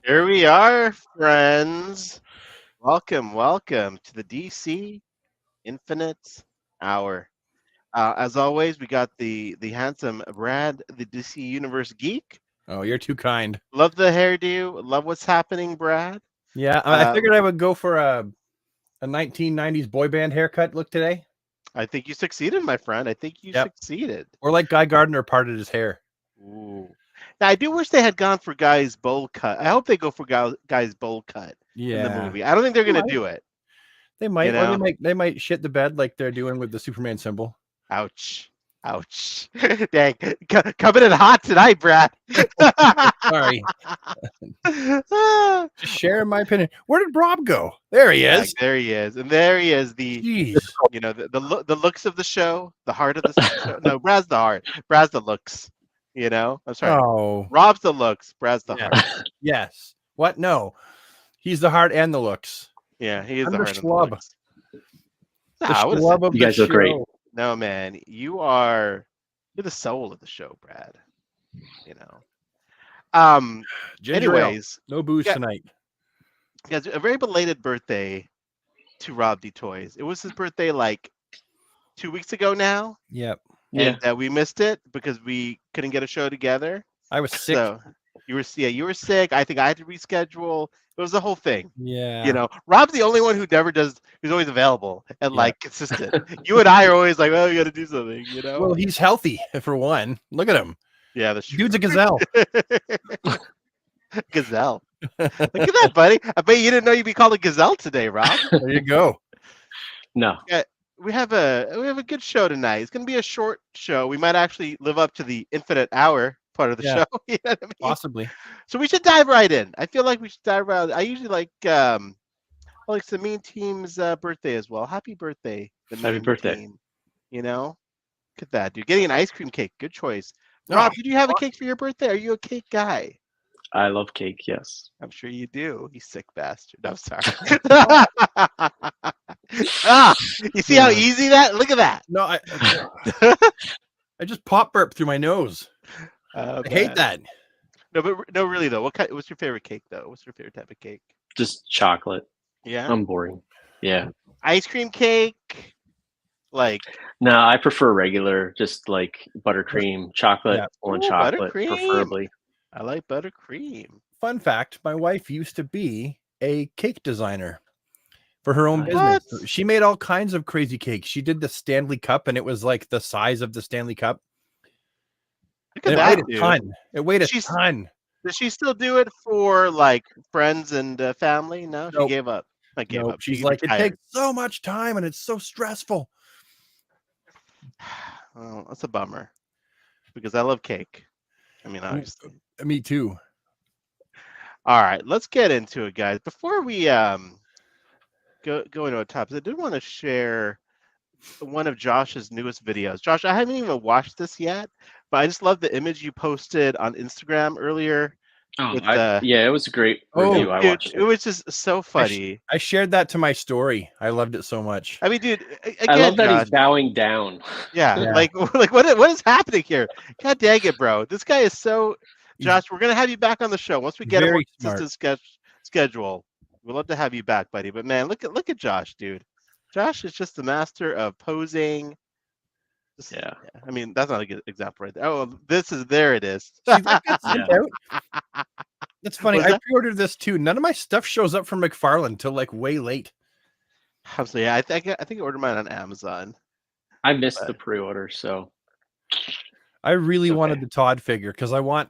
Here we are, friends. Welcome to the DC Infinite Hour. As always, we got the handsome Brad, the DC Universe geek. Oh, you're too kind. Love the hairdo. Love what's happening, Brad. Yeah, I figured I would go for a 1990s boy band haircut look today. I think you succeeded, my friend. I think you succeeded. Or like Guy Gardner parted his hair. Ooh. Now, I do wish they had gone for Guy's bowl cut. I hope they go for Guy's bowl cut in the movie. I don't think they're going to do it. They might, or they might shit the bed like they're doing with the Superman symbol. Ouch. Ouch. Dang. Coming in hot tonight, Brad. Sorry. Just sharing my opinion. Where did Rob go? There he is. There he is. And there he is. Jeez. The looks of the show, the heart of the show. No, Brad's the heart. Brad's the looks. I'm sorry. Oh. Rob's the looks. Brad's the heart. Yes. What? No. He's the heart and the looks. Yeah, he is I'm the heart and the looks. You guys look great. No, man, you're the soul of the show, Brad. Anyways, no booze tonight. Guys, a very belated birthday to Rob D Toys. It was his birthday like 2 weeks ago now. Yep. And we missed it because we couldn't get a show together. I was sick. So you were sick. I think I had to reschedule. It was the whole thing. Yeah. Rob's the only one who's always available and like consistent. You and I are always like, oh, you got to do something, Well, he's healthy for one. Look at him. Yeah, that's true. Dude's a gazelle. Gazelle. Look at that, buddy. I bet you didn't know you'd be called a gazelle today, Rob. There you go. No. Yeah, we have a good show tonight. It's going to be a short show. We might actually live up to the infinite hour part of the show. You know what I mean? Possibly. So we should dive right in. I feel like we should dive right in. I usually like Sameen Team's birthday as well. Happy birthday. Happy birthday. Team. Look at that, dude. Getting an ice cream cake. Good choice. Rob, did you have a cake for your birthday? Are you a cake guy? I love cake, yes. I'm sure you do. You sick bastard. I'm sorry. You see how easy that? Look at that. No, I just pop burped through my nose. I hate that. No, but really though, what's your favorite cake though? What's your favorite type of cake? Just chocolate. Yeah. I'm boring. Yeah. Ice cream cake? No, I prefer regular, just like buttercream, chocolate, on chocolate, preferably. I like buttercream. Fun fact, my wife used to be a cake designer for her own business. She made all kinds of crazy cakes. She did the Stanley Cup, and it was like the size of the Stanley Cup. Look at that, dude. It weighed a ton. Does she still do it for like friends and family? No, she gave up. I gave up. She's like, it takes so much time and it's so stressful. Well, that's a bummer because I love cake. I mean, obviously. Me too. All right, let's get into it, guys. Before we go into a topic, I did want to share one of Josh's newest videos. Josh, I haven't even watched this yet, but I just love the image you posted on Instagram earlier. It was a great review. I watched it. It was just so funny. I shared that to my story. I loved it so much. I mean, dude, again, I love that Josh, he's bowing down. Yeah, like what is happening here? God dang it, bro! This guy is so. Josh, we're gonna have you back on the show once we get a more consistent schedule. We'd love to have you back, buddy. But man, look at Josh, dude. Josh is just the master of posing. I mean, that's not a good example right there. Oh, there it is. That's funny. I pre-ordered this too. None of my stuff shows up from McFarlane until like way late. So yeah, I think I ordered mine on Amazon. I missed the pre-order, so I really wanted the Todd figure because I want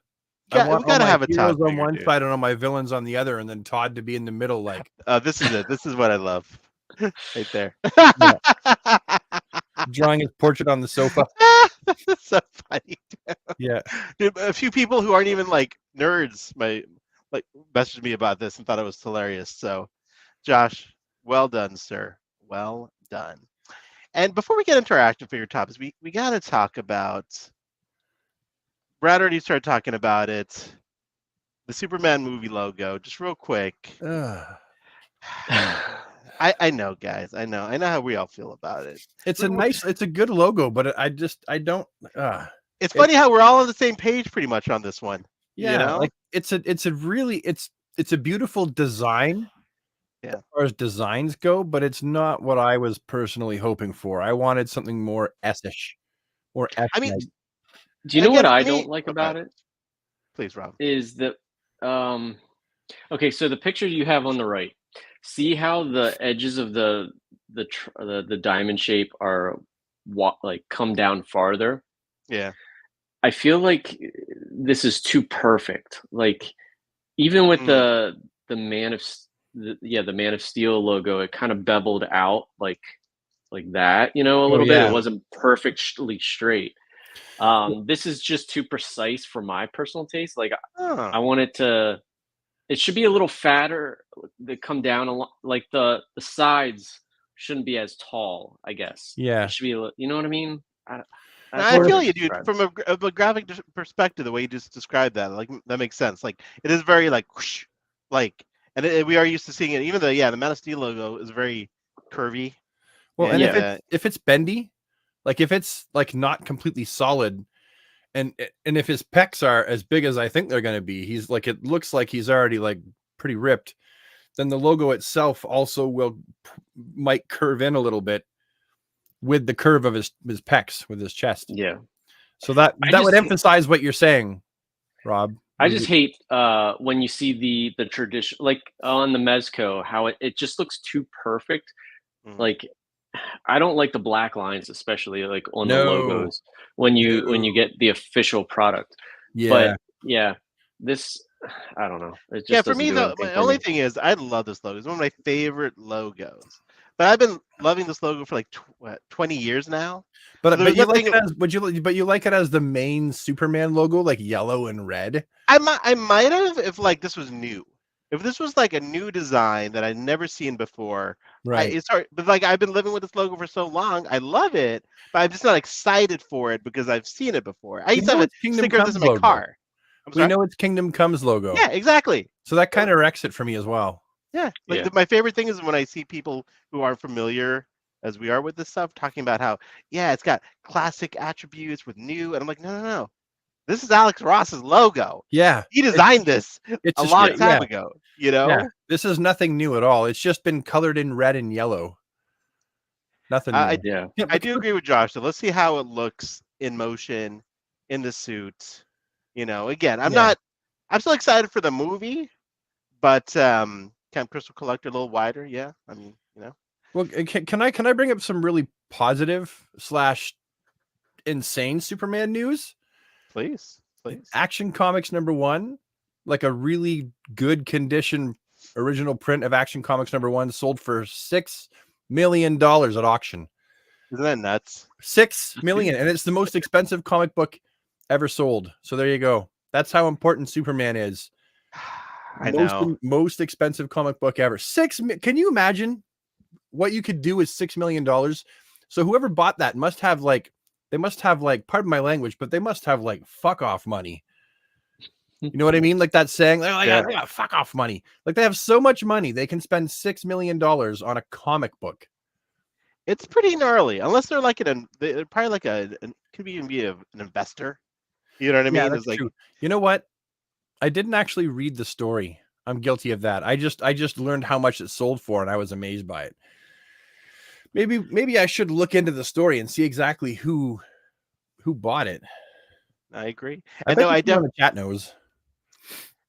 we gotta have a Todd on one side and on my villains on the other, and then Todd to be in the middle. Like, this is it. This is what I love, right there. Drawing his portrait on the sofa. That's so funny. Dude. Yeah, dude, a few people who aren't even like nerds messaged me about this and thought it was hilarious. So, Josh, well done, sir. Well done. And before we get into our action figure topics, we got to talk about. Brad already started talking about it. The Superman movie logo, just real quick. I know, guys. I know how we all feel about it. It's a good logo, but I don't. It's funny how we're all on the same page pretty much on this one. Yeah, like it's it's a beautiful design. Yeah. As far as designs go, but it's not what I was personally hoping for. I wanted something more S-ish, more S. I mean, do you know what I don't like about it? Please, Rob. Is that okay? So the picture you have on the right, see how the edges of the diamond shape are like come down farther. Yeah. I feel like this is too perfect. Like even with the Man of Steel logo, it kind of beveled out like that, a little bit. It wasn't perfectly straight. This is just too precise for my personal taste. Like I want it should be a little fatter. They come down a lot. Like the sides shouldn't be as tall, I guess. Yeah. It should be, you know what I mean? I feel you, dude. From a graphic perspective, the way you just described that, like that makes sense. Like it is very like, whoosh, like, and we are used to seeing it. Even though, the Man of Steel logo is very curvy. Well, and if it's bendy, like if it's like not completely solid, and if his pecs are as big as I think they're going to be, he's like, it looks like he's already like pretty ripped. Then the logo itself also might curve in a little bit with the curve of his pecs, with his chest. Yeah. So that would emphasize what you're saying, Rob. I just hate when you see the tradition, like on the Mezco, how it just looks too perfect. Like I don't like the black lines, especially like on the logos when you get the official product. Yeah. But this, I don't know. It just for me though, my only thing is I love this logo. It's one of my favorite logos. But I've been loving this logo for like 20 years now. But you like it as you like it as the main Superman logo, like yellow and red? I might have if like this was new. If this was like a new design that I'd never seen before, right? It's hard, but like I've been living with this logo for so long, I love it, but I'm just not excited for it because I've seen it before. I used to have a sticker of this in my car. We know it's Kingdom Comes logo. Yeah, exactly. So that kind of wrecks it for me as well. Yeah, my favorite thing is when I see people who aren't familiar as we are with this stuff talking about how it's got classic attributes with new, and I'm like, no. This is Alex Ross's logo. Yeah. He designed this a long time ago, Yeah. This is nothing new at all. It's just been colored in red and yellow. Nothing new. I do agree with Josh. So let's see how it looks in motion in the suit. Again, I'm still excited for the movie, but Camp Crystal Collector a little wider. Yeah. I mean, Well, can I bring up some really positive / insane Superman news? Please. Action Comics #1, like a really good condition original print of Action Comics #1 sold for $6 million at auction. Isn't that nuts? $6 million, and it's the most expensive comic book ever sold. So there you go. That's how important Superman is. I know. Most expensive comic book ever. Can you imagine what you could do with $6 million? So whoever bought that must have like, pardon my language, but they must have like fuck off money. You know what I mean? Like that saying, like, fuck off money. Like they have so much money, they can spend $6 million on a comic book. It's pretty gnarly, unless they're like they're probably like could even be an investor. You know what I mean? That's true. You know what? I didn't actually read the story. I'm guilty of that. I just learned how much it sold for, and I was amazed by it. Maybe I should look into the story and see exactly who bought it. I agree. I know the chat knows.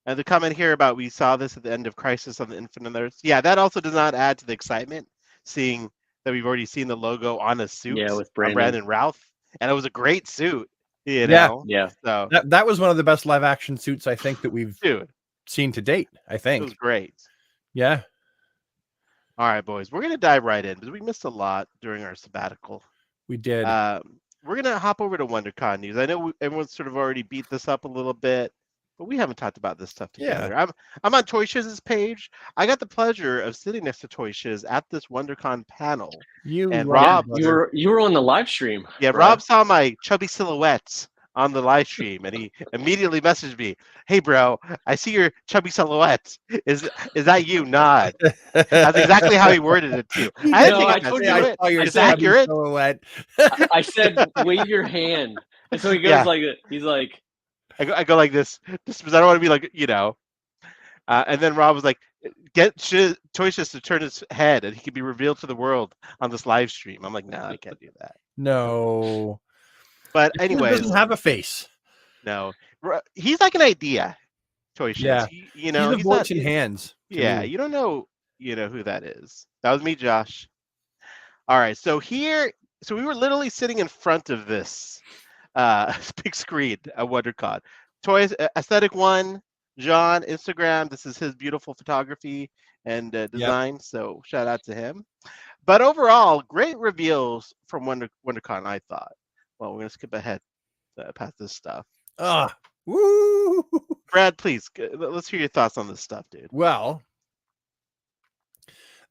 And the comment here about we saw this at the end of Crisis on the Infinite Earths. Yeah, that also does not add to the excitement, seeing that we've already seen the logo on a suit. Yeah, with Brandon Routh, and it was a great suit. Yeah. So that was one of the best live action suits I think that we've seen to date. I think it was great. Yeah. All right, boys, we're gonna dive right in because we missed a lot during our sabbatical. We did. We're gonna hop over to WonderCon news. I know everyone's sort of already beat this up a little bit, but we haven't talked about this stuff together. Yeah. I'm on Toy Shiz's page. I got the pleasure of sitting next to Toy Shiz at this WonderCon panel. Rob, you were on the live stream. Yeah, Rob saw my chubby silhouettes on the live stream, and he immediately messaged me, "Hey, bro, I see your chubby silhouette. Is that you?" Nod. That's exactly how he worded it too. I told you it. It's accurate. Silhouette. I said, "Wave your hand," and so he goes like, he's like, I go like this, just because I don't want to be like, And then Rob was like, "Get Toy Shiz to turn his head, and he can be revealed to the world on this live stream." I'm like, "No, I can't do that." No. But He anyways, doesn't have a face. no, he's like an idea. Toy Shiz. Yeah. He's a He's not. voice in hands. To Yeah, me. you don't know, who that is. That was me, Josh. All right, so we were literally sitting in front of this big screen at WonderCon. Toys Aesthetic One, John, Instagram. This is his beautiful photography and design. So shout out to him. But overall, great reveals from WonderCon. I thought. Well, we're gonna skip ahead past this stuff. Woo! Brad, please let's hear your thoughts on this stuff, dude. Well,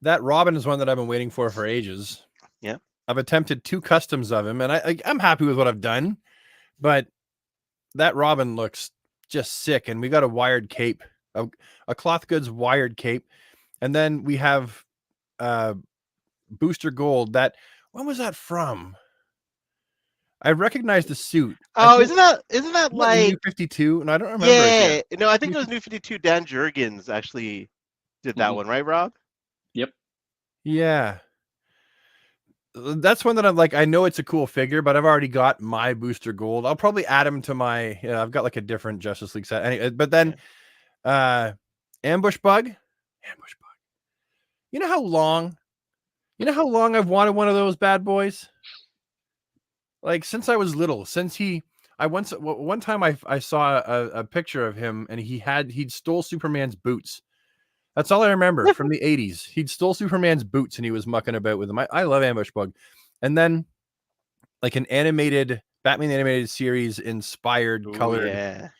that Robin is one that I've been waiting for ages. Yeah. I've attempted 2 customs of him, and I'm happy with what I've done, but that Robin looks just sick. And we got a wired cape, a cloth goods wired cape, and then we have Booster Gold. When was that from? I recognize the suit. Oh, isn't that like New 52? And I don't remember. Yeah, no, I think it was New 52. Dan Jurgens actually did that one, right, Rob? Yep. Yeah. That's one that I'm like, I know it's a cool figure, but I've already got my Booster Gold. I'll probably add him to my, I've got like a different Justice League set. Anyway, but then Ambush Bug. You know how long I've wanted one of those bad boys? Like since I was little, one time I saw a picture of him, and he'd stole Superman's boots. That's all I remember from the 80s. He'd stole Superman's boots and he was mucking about with them. I love Ambush Bug. And then like an Batman animated series inspired colored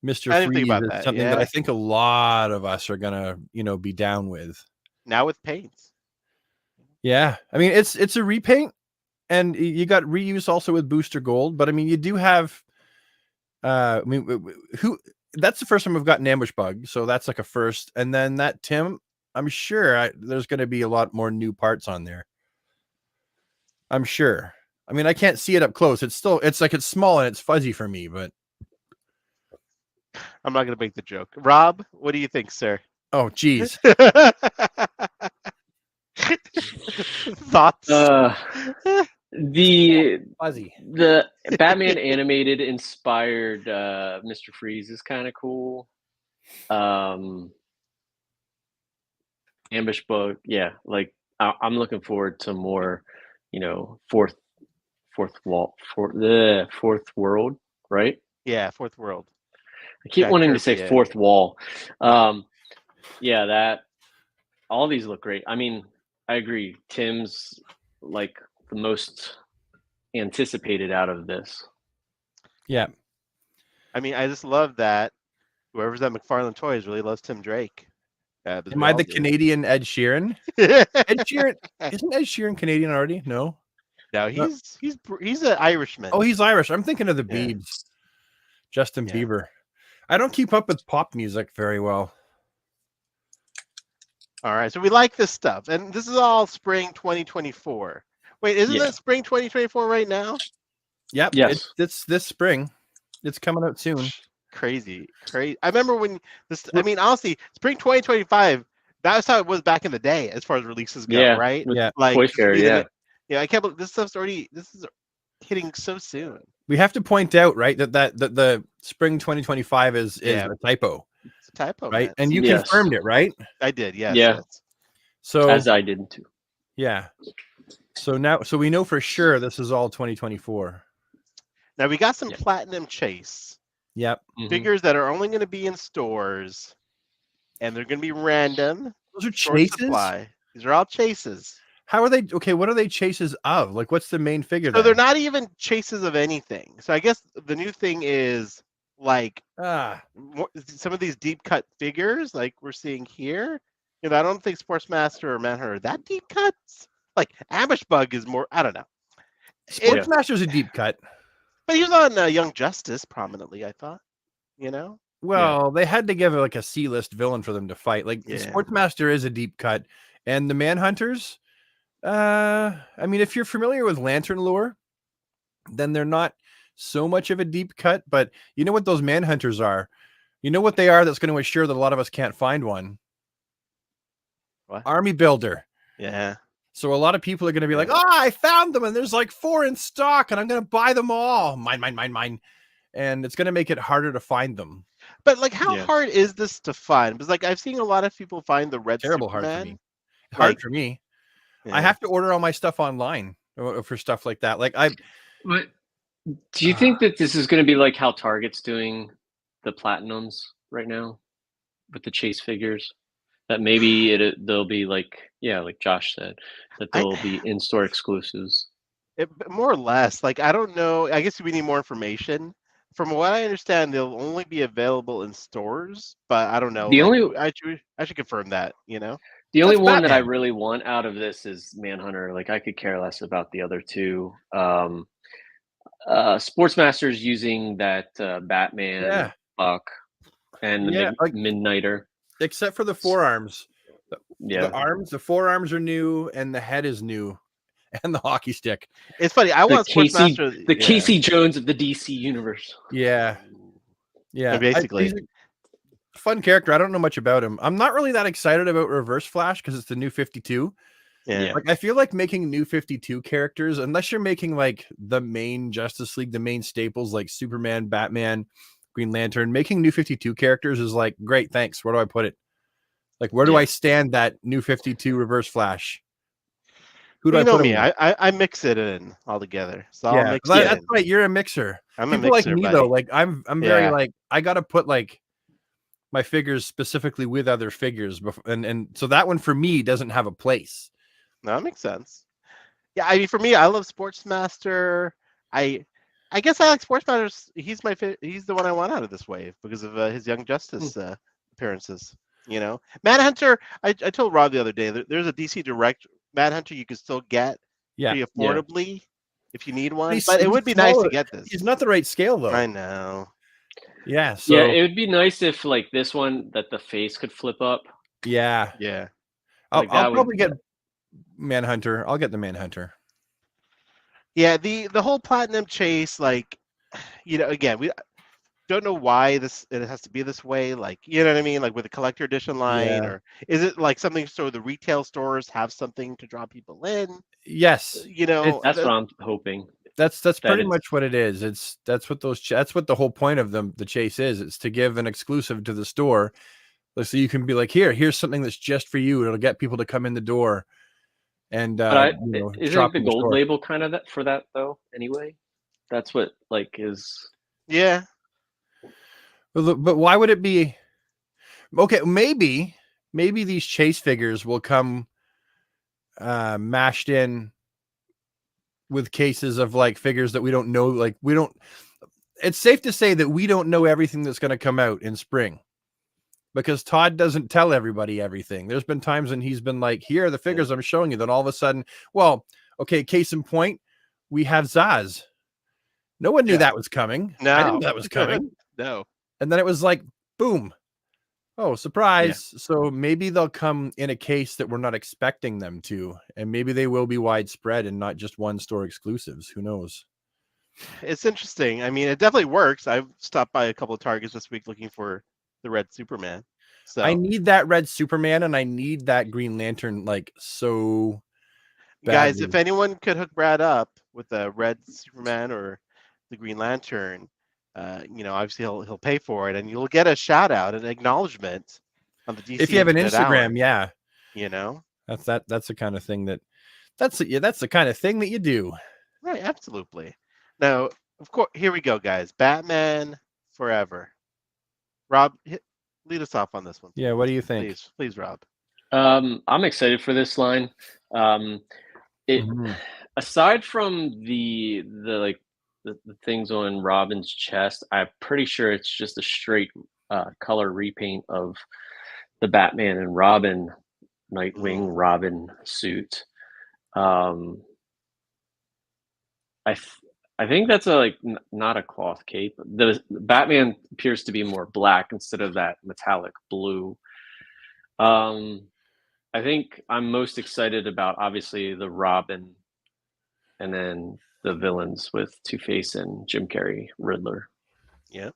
Mr. Freeze is something that I think a lot of us are gonna, be down with. Now with paints. Yeah. I mean, it's a repaint, and you got reuse also with Booster Gold, but I mean, you do have that's the first time we've gotten Ambush Bug, so that's like a first. And then that Tim, I'm sure there's going to be a lot more new parts on there. I'm sure. I mean, I can't see it up close. It's small and it's fuzzy for me, but I'm not going to make the joke. Rob, what do you think, sir? Oh, geez. Thoughts? The fuzzy. The Batman animated inspired Mr. Freeze is kind of cool. Ambush Bug, yeah. Like I'm looking forward to more, fourth world, right? Yeah, fourth world. I keep wanting to say fourth wall. Yeah, that all these look great. I mean, I agree. Tim's like the most anticipated out of this. Yeah. I mean, I just love that whoever's at McFarlane Toys really loves Tim Drake. Am I the Canadian Ed Sheeran? Ed Sheeran isn't Ed Sheeran Canadian already? No. No, he's an Irishman. Oh, he's Irish. I'm thinking of the Biebs. Justin Bieber. I don't keep up with pop music very well. All right, so we like this stuff, and this is all spring 2024. Wait, isn't it spring 2024 right now? Yep. Yes. It's this spring. It's coming out soon. Crazy. I remember when this. I mean, honestly, spring 2025. That's how it was back in the day, as far as releases go, right? Yeah. Like Toy Fair, yeah. I can't believe this stuff's already. This is hitting so soon. We have to point out, right, that the spring 2025 is a typo. It's a typo, right? Man. And you confirmed it, right? I did, yes. Yeah. Yes. So as I did too. Yeah. So we know for sure this is all 2024. Now we got some Platinum Chase. Yep. Figures that are only going to be in stores, and they're going to be random. Those are chases? Supply. These are all chases. How are they? Okay, what are they chases of? Like, what's the main figure? So they're not even chases of anything. So I guess the new thing is like some of these deep cut figures, like we're seeing here. I don't think Sportsmaster or Manhunter are that deep cuts. Like Ambush Bug is more. I don't know. Sportsmaster's a deep cut, but he was on Young Justice prominently. I thought. Well, they had to give it like a C-list villain for them to fight. Like Sportsmaster is a deep cut, and the Manhunters. I mean, if you're familiar with Lantern Lure, then they're not so much of a deep cut, but you know what those Manhunters are? You know what they are that's going to assure that a lot of us can't find one? What? Army Builder. Yeah. So a lot of people are going to be like, Yeah. "Oh, I found them, and there's like 4 in stock, and I'm going to buy them all. Mine." And it's going to make it harder to find them. But like, how Yeah. hard is this to find? Because like I've seen a lot of people find the red Terrible hard for me. Superman. Hard Like, for me. I yeah. have to order all my stuff online for stuff like that. Like But do you think that this is going to be like how Target's doing the platinums right now with the chase figures? That maybe they'll be like, yeah, like Josh said, that I they'll be in-store exclusives. more or less. Like, I don't know. I guess we need more information. From what I understand, they'll only be available in stores, but I don't know. The Like, only I should confirm that. the only That's one that I Batman. really want out of this is Manhunter. Like I could care less about the other two. Sportsmaster's using that Batman Yeah. buck and Yeah, the like Midnighter. except for the forearms. The Yeah, the forearms are new, and the head is new, and the hockey stick. It's funny. I want Sportsmaster. The Yeah. Casey Jones of the DC universe. Yeah, yeah. Basically. He's a fun character. I don't know much about him. I'm not really that excited about Reverse Flash because it's the new 52. Yeah. Like I feel like making new 52 characters, unless you're making like the main Justice League, the main staples like Superman, Batman, Green Lantern, making new 52 characters is like great. Thanks. Where do I put it? Like, where do Yeah. I stand that new 52 Reverse Flash? Who do Well, I you know put him me. with? I mix it in all together. So I'll Yeah, mix it that's in. right. You're a mixer. I'm a People like mixer, me buddy. though, like I'm very Yeah. like I gotta put like my figures specifically with other figures before, and so that one for me doesn't have a place. No, that makes sense. Yeah, I mean, for me, I love Sportsmaster. I I guess I like Sportsmaster. He's the one I want out of this wave because of his Young Justice appearances. Manhunter. I told Rob the other day there's a DC Direct Manhunter you can still get Yeah, pretty affordably if you need one, he's, but it he's would be nice to smaller. get this. He's not the right scale though. I know. Yeah, Yeah, so it would be nice if like this one that the face could flip up. yeah, Yeah. Like I'll that would probably get Manhunter. I'll get the Manhunter. Yeah, the whole platinum chase, like, again, we don't know why it has to be this way. Like, you know what I mean? Like with the collector edition line, Yeah. or is it like something so the retail stores have something to draw people in? Yes, that's what I'm hoping. that's That pretty it's- much what it is. That's what that's what the whole point of the chase is. It's to give an exclusive to the store, so you can be like, here's something that's just for you. It'll get people to come in the door and But isn't shop the in the gold store. label kind of that for that though? Anyway, that's what like is. Yeah. But why would it be? Okay, maybe these chase figures will come mashed in with cases of like figures that we don't know. Like we don't. It's safe to say that we don't know everything that's going to come out in spring, because Todd doesn't tell everybody everything. There's been times when he's been like, "Here are the figures I'm showing you." Then all of a sudden, well, okay, case in point, we have Zaz. No one knew that was coming. No. I didn't know that was coming. No. And then it was like, boom. Oh, surprise. Yeah. So maybe they'll come in a case that we're not expecting them to. And maybe they will be widespread and not just one store exclusives. Who knows? It's interesting. I mean, it definitely works. I've stopped by a couple of Targets this week looking for the red Superman. So I need that red Superman and I need that Green Lantern like so badly. Guys, if anyone could hook Brad up with a red Superman or the Green Lantern, obviously he'll pay for it, and you'll get a shout out, an acknowledgement on the DC. If you have an Instagram, yeah, that's the kind of thing that's the kind of thing that you do. Right, absolutely. Now, of course, here we go, guys. Batman Forever. Rob, lead us off on this one. Yeah, what do you think? Please, Rob. I'm excited for this line. Aside from the things on Robin's chest, I'm pretty sure it's just a straight color repaint of the Batman and Robin, Nightwing Robin suit. I think that's not a cloth cape. The Batman appears to be more black instead of that metallic blue. I think I'm most excited about obviously the Robin, and then the villains with Two-Face and Jim Carrey, Riddler. Yeah,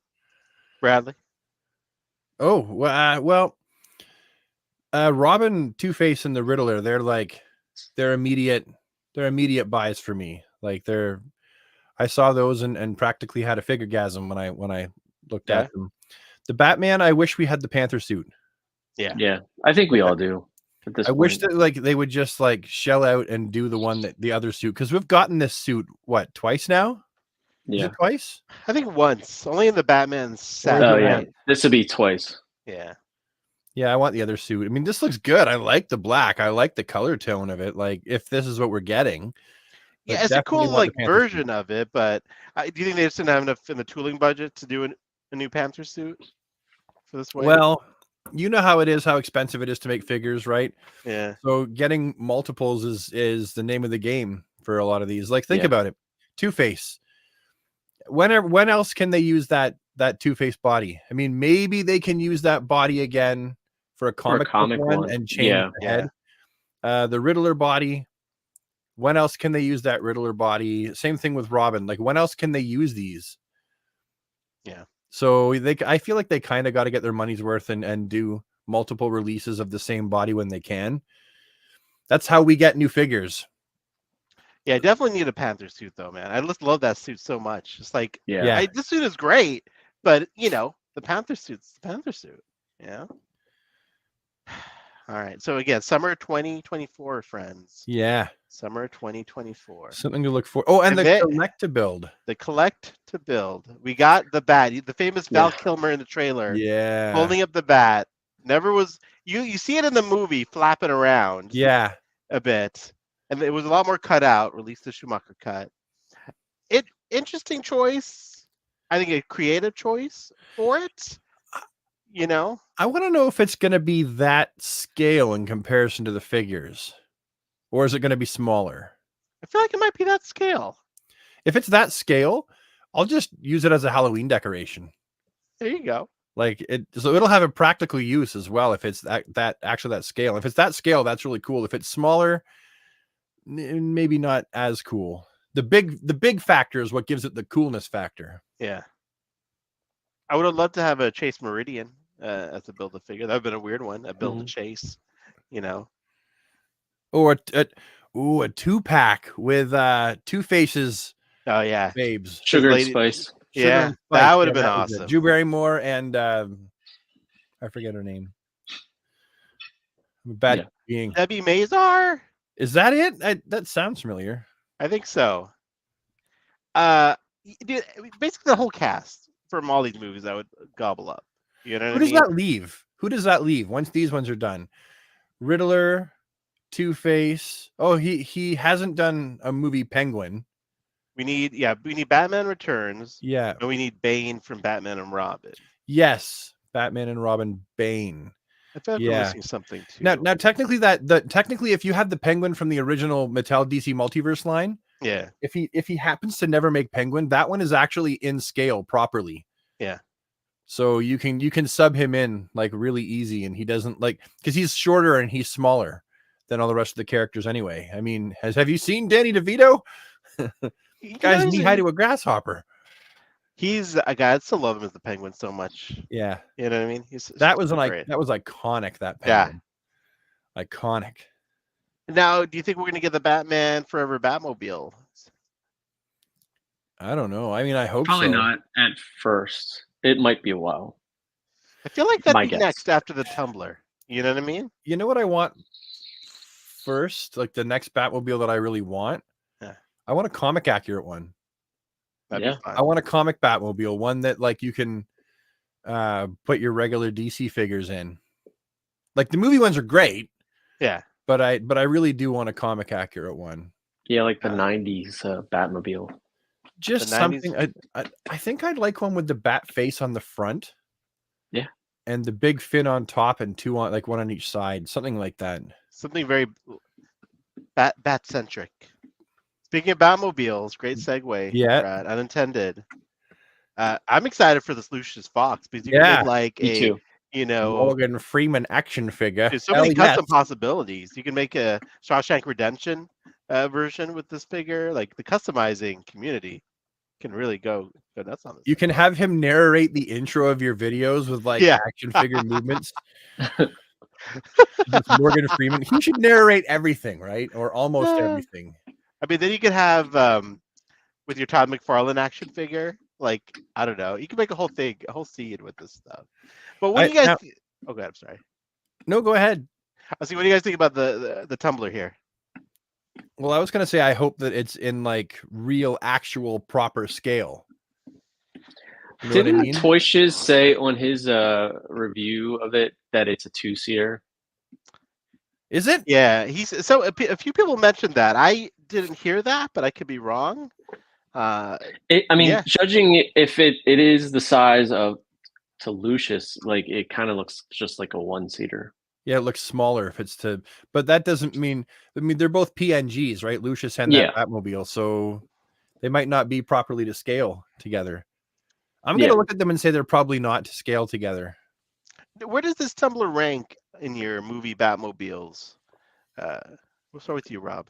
Bradley. Oh, well, Robin, Two-Face, and the Riddler, they're immediate buys for me. Like I saw those and practically had a figuregasm when I looked Yeah. at them. The Batman, I wish we had the Panther suit. Yeah. Yeah, I think we all do at this I wish point. that like they would just like shell out and do the other suit, because we've gotten this suit twice now? Is Yeah. it twice? I think once, only in the Batman Or is set, it Oh right? yeah, this would be twice. Yeah. Yeah, I want the other suit. I mean, this looks good. I like the black. I like the color tone of it. Like, if this is what we're getting, but Yeah, it's a definitely cool want the like Panther suit. version of it, but do you think they just didn't have enough in the tooling budget to do a new Panther suit for this wave? Well, you know how it is, how expensive it is to make figures, right? Yeah. So getting multiples is the name of the game for a lot of these. Like, think Yeah. about it. Two-Face. When else can they use that Two-Face body? I mean, maybe they can use that body again for a comic book one and change Yeah. the head. The Riddler body. When else can they use that Riddler body? Same thing with Robin. Like, when else can they use these? Yeah. So I feel like they kind of got to get their money's worth and do multiple releases of the same body when they can. That's how we get new figures. Yeah, I definitely need a Panther suit though, man. I just love that suit so much. It's like, Yeah. this suit is great, but the Panther suit's the Panther suit. Yeah. All right. So again, summer 2024, friends. Yeah. Summer 2024. Something to look for. Oh, and the Admit- collect to build. The collect to build. We got the bat, the famous Val Kilmer in the trailer. Yeah. Holding up the bat. Never was you see it in the movie flapping around. Yeah. A bit. And it was a lot more cut out, released the Schumacher cut. Interesting choice. I think a creative choice for it. I want to know if it's going to be that scale in comparison to the figures, or is it going to be smaller? I feel like it might be that scale. If it's that scale, I'll just use it as a Halloween decoration. There you go. Like so it'll have a practical use as well if it's that scale. If it's that scale, that's really cool. If it's smaller, maybe not as cool. The big factor is what gives it the coolness factor. Yeah. I would have loved to have a Chase Meridian as a build a figure. That would have been a weird one. A build a Chase, Or a 2-pack with Two-Faces. Oh yeah. Babes. Sugar and Spice. Yeah, that would have been awesome. Drew Barrymore and I forget her name. I'm a bad being. Debbie Mazar? Is that it? That sounds familiar. I think so. Dude, basically the whole cast from all these movies I would gobble up. You know what I mean? Who does that leave? Who does that leave once these ones are done? Riddler, Two-Face. Oh, he hasn't done a movie Penguin. We need Batman Returns. Yeah. And we need Bane from Batman and Robin. Yes, Batman and Robin Bane. I feel like we're missing something too. Now technically technically if you had the Penguin from the original Mattel DC Multiverse line, yeah. If he happens to never make Penguin, that one is actually in scale properly. Yeah. So you can sub him in like really easy, and he doesn't because he's shorter and he's smaller than all the rest of the characters anyway. I mean, have you seen Danny DeVito? Guy's knee high to a grasshopper. He's a guy. I still love him as the Penguin so much. Yeah, you know what I mean. That was iconic. That Penguin. Yeah, iconic. Now, do you think we're gonna get the Batman Forever Batmobile? I don't know. I mean, I hope probably so. not at first. It might be a while. I feel like that'd be next after the Tumbler. You know what I mean? You know what I want first? Like the next Batmobile that I really want? Yeah. I want a comic accurate one. That'd be fun. I want a comic Batmobile, one that like you can put your regular DC figures in. Like the movie ones are great. Yeah. But I really do want a comic accurate one. Yeah, like the 90s Batmobile. Just something. I think I'd like one with the bat face on the front. Yeah. And the big fin on top and two on one on each side. Something like that. Something very bat centric. Speaking of Batmobiles, great segue. Yeah. Brad, unintended. I'm excited for this Lucius Fox because you can make Morgan Freeman action figure. There's so many custom possibilities. You can make a Shawshank Redemption version with this figure. Like the customizing community can really go nuts on this. You can have him narrate the intro of your videos with like Yeah. action figure movements. With Morgan Freeman. He should narrate everything, right? Or almost everything. I mean, then you could have with your Todd McFarlane action figure, like I don't know, you can make a whole thing, a whole scene with this stuff. But what do you guys? Oh, God, I'm sorry. No, go ahead. I see. What do you guys think about the tumbler here? Well, I was gonna say I hope that it's in like real, actual, proper scale. You know Didn't what I mean? Toy Shiz say on his review of it that it's a 2-seater? Is it? Yeah, so a few people mentioned that. I didn't hear that, but I could be wrong. I mean, judging if it is the size of to Lucius, like it kind of looks just like a 1-seater. Yeah, it looks smaller if it's to, but that doesn't mean. I mean, they're both PNGs, right? Lucius and that Batmobile, so they might not be properly to scale together. I'm gonna look at them and say they're probably not to scale together. Where does this tumbler rank in your movie Batmobiles? We'll start with you, Rob.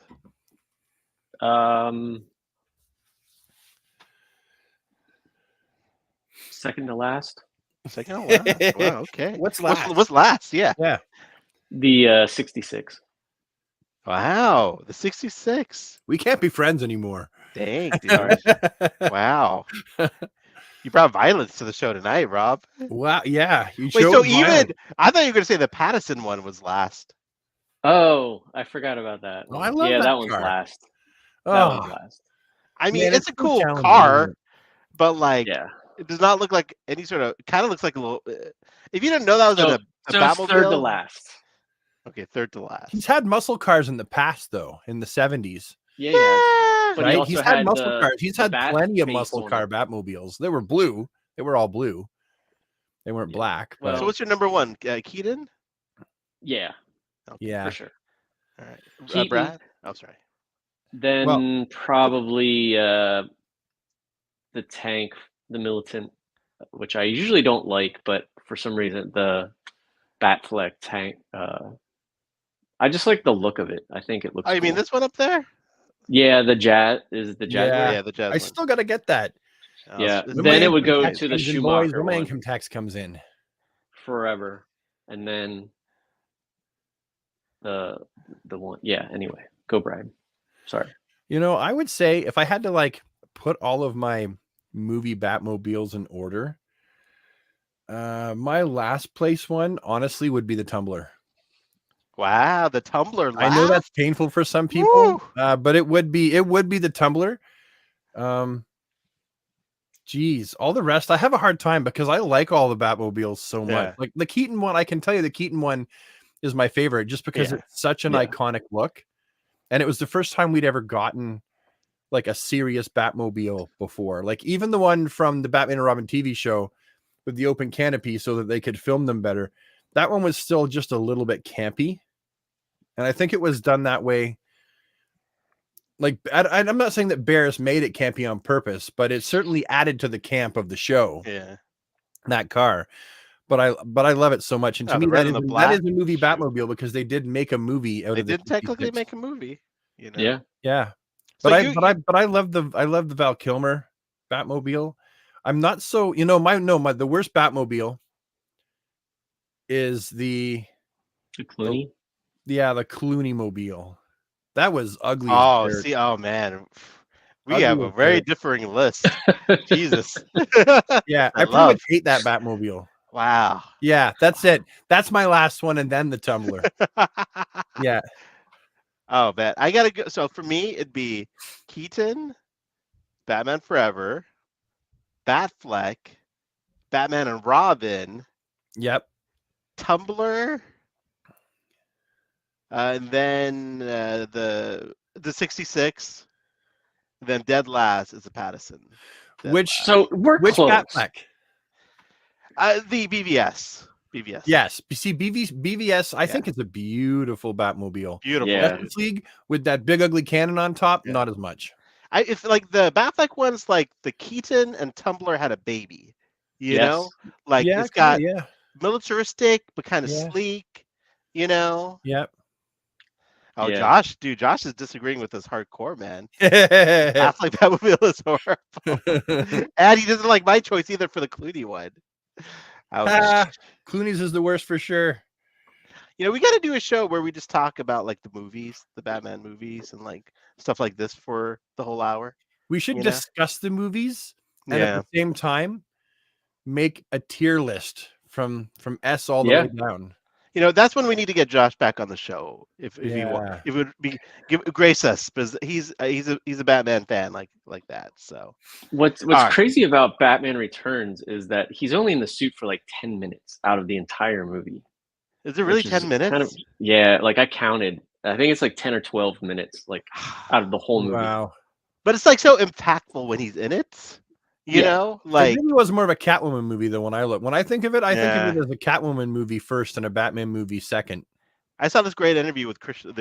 Second to last. Second to last. Wow. Okay. What's last? What's last? Yeah. Yeah. The 66. Wow. The 66. We can't be friends anymore. Dang, dude. Wow. You brought violence to the show tonight, Rob. Wow. Yeah. Wait, so even I thought you were going to say the Pattison one was last. Oh, I forgot about that. Oh, I love that one's car. last. Oh. That one's last. I mean, Man, it's a so cool challenging, car, isn't it? but like, it does not look like any sort of. Kind of looks like a little. If you didn't know that was a Batmobile, it's third to last. Okay, third to last. He's had muscle cars in the past, though, in the 70s. Yeah, yeah. But right? He's had muscle cars. He's had plenty of muscle car Batmobiles. They were blue. They were all blue. They weren't black. Well, so what's your number one? Keaton? Yeah. Okay, yeah. For sure. All right. Brad? Oh, sorry. Then probably the tank, the militant, which I usually don't like, but for some reason the Batfleck tank. I just like the look of it. I think it looks. Oh, you mean this one up there? Yeah, the Jazz is the Jaguar. Yeah, the Jazz. I still got to get that. Yeah, then it would go to the Schumacher. When my one. income tax comes in. Forever, and then the one. Yeah. Anyway, go Brad. Sorry. You know, I would say if I had to like put all of my movie Batmobiles in order, my last place one honestly would be the Tumbler. Wow, the Tumbler. I know that's painful for some people, but it would be the Tumbler. Geez, all the rest I have a hard time because I like all the Batmobiles so much. Like the Keaton one, I can tell you the Keaton one is my favorite just because it's such an iconic look. And it was the first time we'd ever gotten like a serious Batmobile before. Like even the one from the Batman and Robin TV show with the open canopy so that they could film them better. That one was still just a little bit campy. And I think it was done that way. Like, I'm not saying that Barris made it campy on purpose, but it certainly added to the camp of the show. Yeah. That car. But I love it so much. And to me, that is a movie Batmobile because they did make a movie out of it. They did technically make a movie. You know? Yeah. Yeah. So but I love the Val Kilmer Batmobile. I'm not so, the worst Batmobile is the Clooney. The Clooney mobile. That was ugly. Oh man. We have a very differing list. Jesus. Yeah, I pretty much hate that Batmobile. Wow. Yeah, that's it. That's my last one, and then the Tumbler. Yeah. Oh, man. I gotta go. So for me, it'd be Keaton, Batman Forever, Batfleck, Batman and Robin. Yep. Tumbler. And then the 66. Then dead last is the Pattison. Which close. Batfleck? The BVS. BVS. Yes. See, BVS, I think it's a beautiful Batmobile. Beautiful. Yeah. Justice League with that big ugly cannon on top, not as much. It's like the Batfleck one's like the Keaton and Tumbler had a baby. You know? Like it's got militaristic but kind of sleek, you know? Yep. Oh, Yeah. Josh is disagreeing with us hardcore, man. Affleck Batmobile is horrible. And he doesn't like my choice either for the Clooney one. Ouch. Clooney's is the worst for sure. We got to do a show where we just talk about like the movies, the Batman movies, and like stuff like this for the whole hour. We should discuss the movies and at Yeah. the same time make a tier list from S all the way down. That's when we need to get Josh back on the show. If he Yeah. if it would be grace us, because he's a Batman fan like that. So What's right. crazy about Batman Returns is that he's only in the suit for like 10 minutes out of the entire movie. Is it really 10 minutes? Kind of, yeah, like I counted. I think it's like 10 or 12 minutes, like out of the whole movie. Wow. But it's like so impactful when he's in it. You know, like it really was more of a Catwoman movie though. When I think of it, I think of it as a Catwoman movie first and a Batman movie second. I saw this great interview with Christian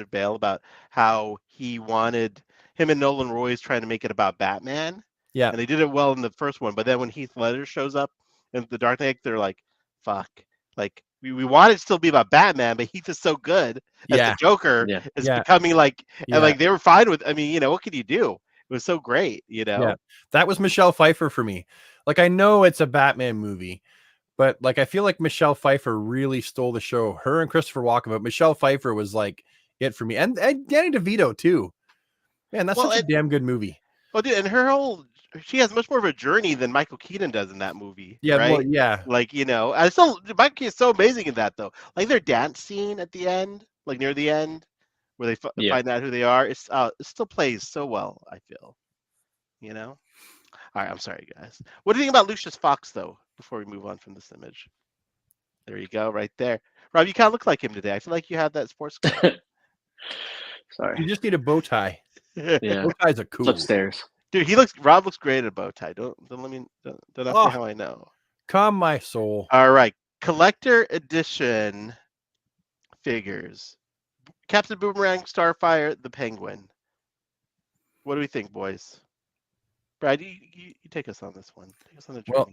Bale about how he wanted him and Nolan Roy's trying to make it about Batman. Yeah, and they did it well in the first one, but then when Heath Ledger shows up in The Dark Knight, they're like, "Fuck!" Like we want it to still be about Batman, but Heath is so good as the Joker is becoming like, and like they were fine with. I mean, what can you do? It was so great, Yeah, that was Michelle Pfeiffer for me. Like I know it's a Batman movie, but like I feel like Michelle Pfeiffer really stole the show. Her and Christopher Walken, but Michelle Pfeiffer was like it for me, and Danny DeVito too. Man, that's such a damn good movie. Well, dude, and she has much more of a journey than Michael Keaton does in that movie. Yeah, right? Well, yeah. Like I still Michael Keaton's so amazing in that though. Like their dance scene at the end, like near the end, where they find out who they are. It still plays so well. I feel, All right, I'm sorry, guys. What do you think about Lucius Fox though? Before we move on from this image, there you go, right there. Rob, you kind of look like him today. I feel like you have that sports coat. Sorry, you just need a bow tie. Yeah, bow ties are cool. It's upstairs. Dude, Rob looks great in a bow tie. Don't ask me how I know. Calm my soul. All right, collector edition figures. Captain Boomerang, Starfire, the Penguin. What do we think, boys? Brad, you take us on this one. Take us on the journey. Well,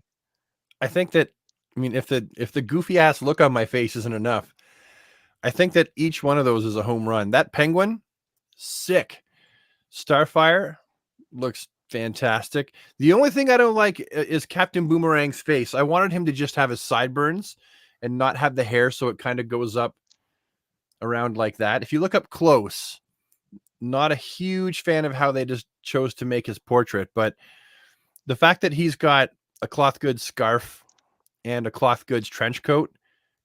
I think that if the goofy ass look on my face isn't enough, I think that each one of those is a home run. That Penguin, sick. Starfire looks fantastic. The only thing I don't like is Captain Boomerang's face. I wanted him to just have his sideburns and not have the hair, so it kind of goes up around like that. If you look up close, not a huge fan of how they just chose to make his portrait, but the fact that he's got a cloth goods scarf and a cloth goods trench coat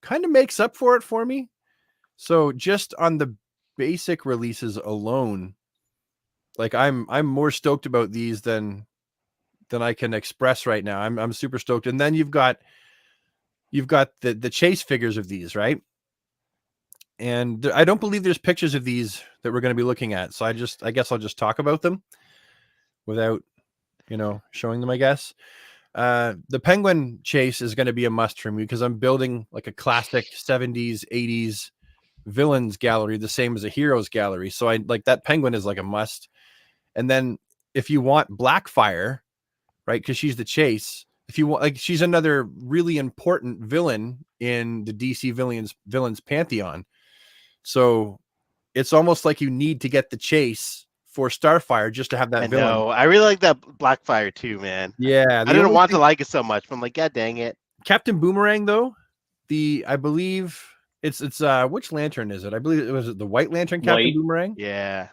kind of makes up for it for me. So just on the basic releases alone, like I'm more stoked about these than I can express right now. I'm super stoked. And then you've got the chase figures of these, right? And I don't believe there's pictures of these that we're going to be looking at. So I guess I'll just talk about them without, showing them, I guess. The Penguin chase is going to be a must for me because I'm building like a classic 70s, 80s villains gallery, the same as a heroes gallery. So I like that Penguin is like a must. And then if you want Blackfire, right, because she's the chase, if you want, like, she's another really important villain in the DC villains pantheon. So it's almost like you need to get the chase for Starfire just to have that villain. No, I really like that Blackfire too, man. Yeah. I didn't want to like it so much, but I'm like, God dang it. Captain Boomerang, though, I believe it's which lantern is it? I believe it was the White Lantern Captain Boomerang. Yeah.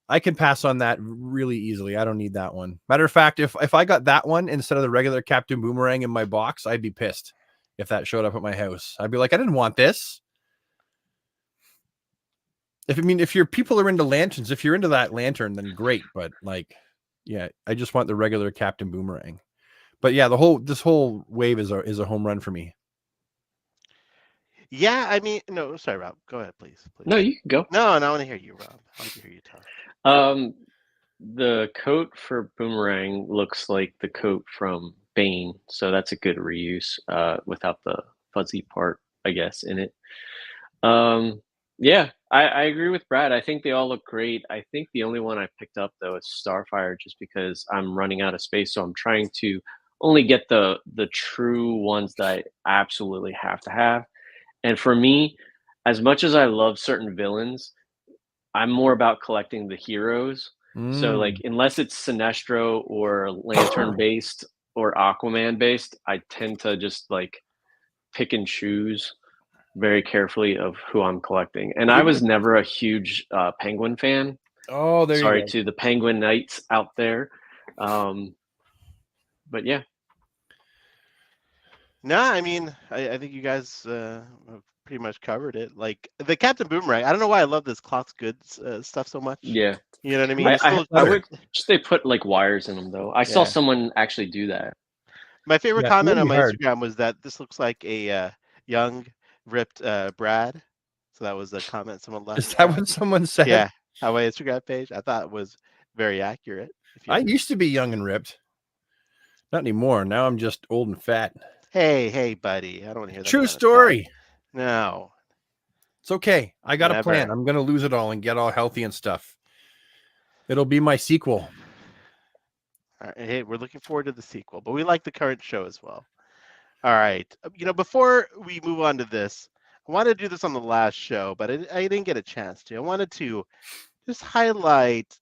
I can pass on that really easily. I don't need that one. Matter of fact, if I got that one instead of the regular Captain Boomerang in my box, I'd be pissed if that showed up at my house. I'd be like, I didn't want this. If your people are into lanterns, if you're into that lantern, then great. But like, yeah, I just want the regular Captain Boomerang. But yeah, this whole wave is a home run for me. Yeah, I mean, no, sorry, Rob. Go ahead, please. No, you can go. No, I want to hear you, Rob. I want to hear you talk. The coat for Boomerang looks like the coat from Bane, so that's a good reuse without the fuzzy part, I guess, in it. Yeah, I agree with Brad. I think they all look great. I think the only one I picked up though is Starfire, just because I'm running out of space, so I'm trying to only get the true ones that I absolutely have to have. And for me, as much as I love certain villains, I'm more about collecting the heroes. So like Mm. unless it's Sinestro or Lantern based or Aquaman based, I tend to just like pick and choose very carefully of who I'm collecting. And I Even was if, never a huge Penguin fan. oh, there you Sorry go. to the Penguin Knights out there. Um, but yeah, No, I mean, I think you guys have pretty much covered it. Like the Captain Boomerang, I don't know why I love this cloth goods stuff so much. yeah. You know what I mean? What This is little, I leather? would just they put like wires in them though. I saw yeah. someone actually do that. My favorite Yeah, it comment wouldn't on be my hard. Instagram was that this looks like a young, ripped Brad. So that was a comment someone left Is that there. what someone said? Yeah, on my Instagram page. I thought it was very accurate. If you I ask. used to be young and ripped. Not anymore. Now I'm just old and fat. Hey, buddy, I don't want to hear that True kind of stuff. story. No, It's okay. I got a plan. never. I'm going to lose it all and get all healthy and stuff. It'll be my sequel. All right, hey, we're looking forward to the sequel, but we like the current show as well. All right. Before we move on to this, I wanted to do this on the last show, but I didn't get a chance to. I wanted to just highlight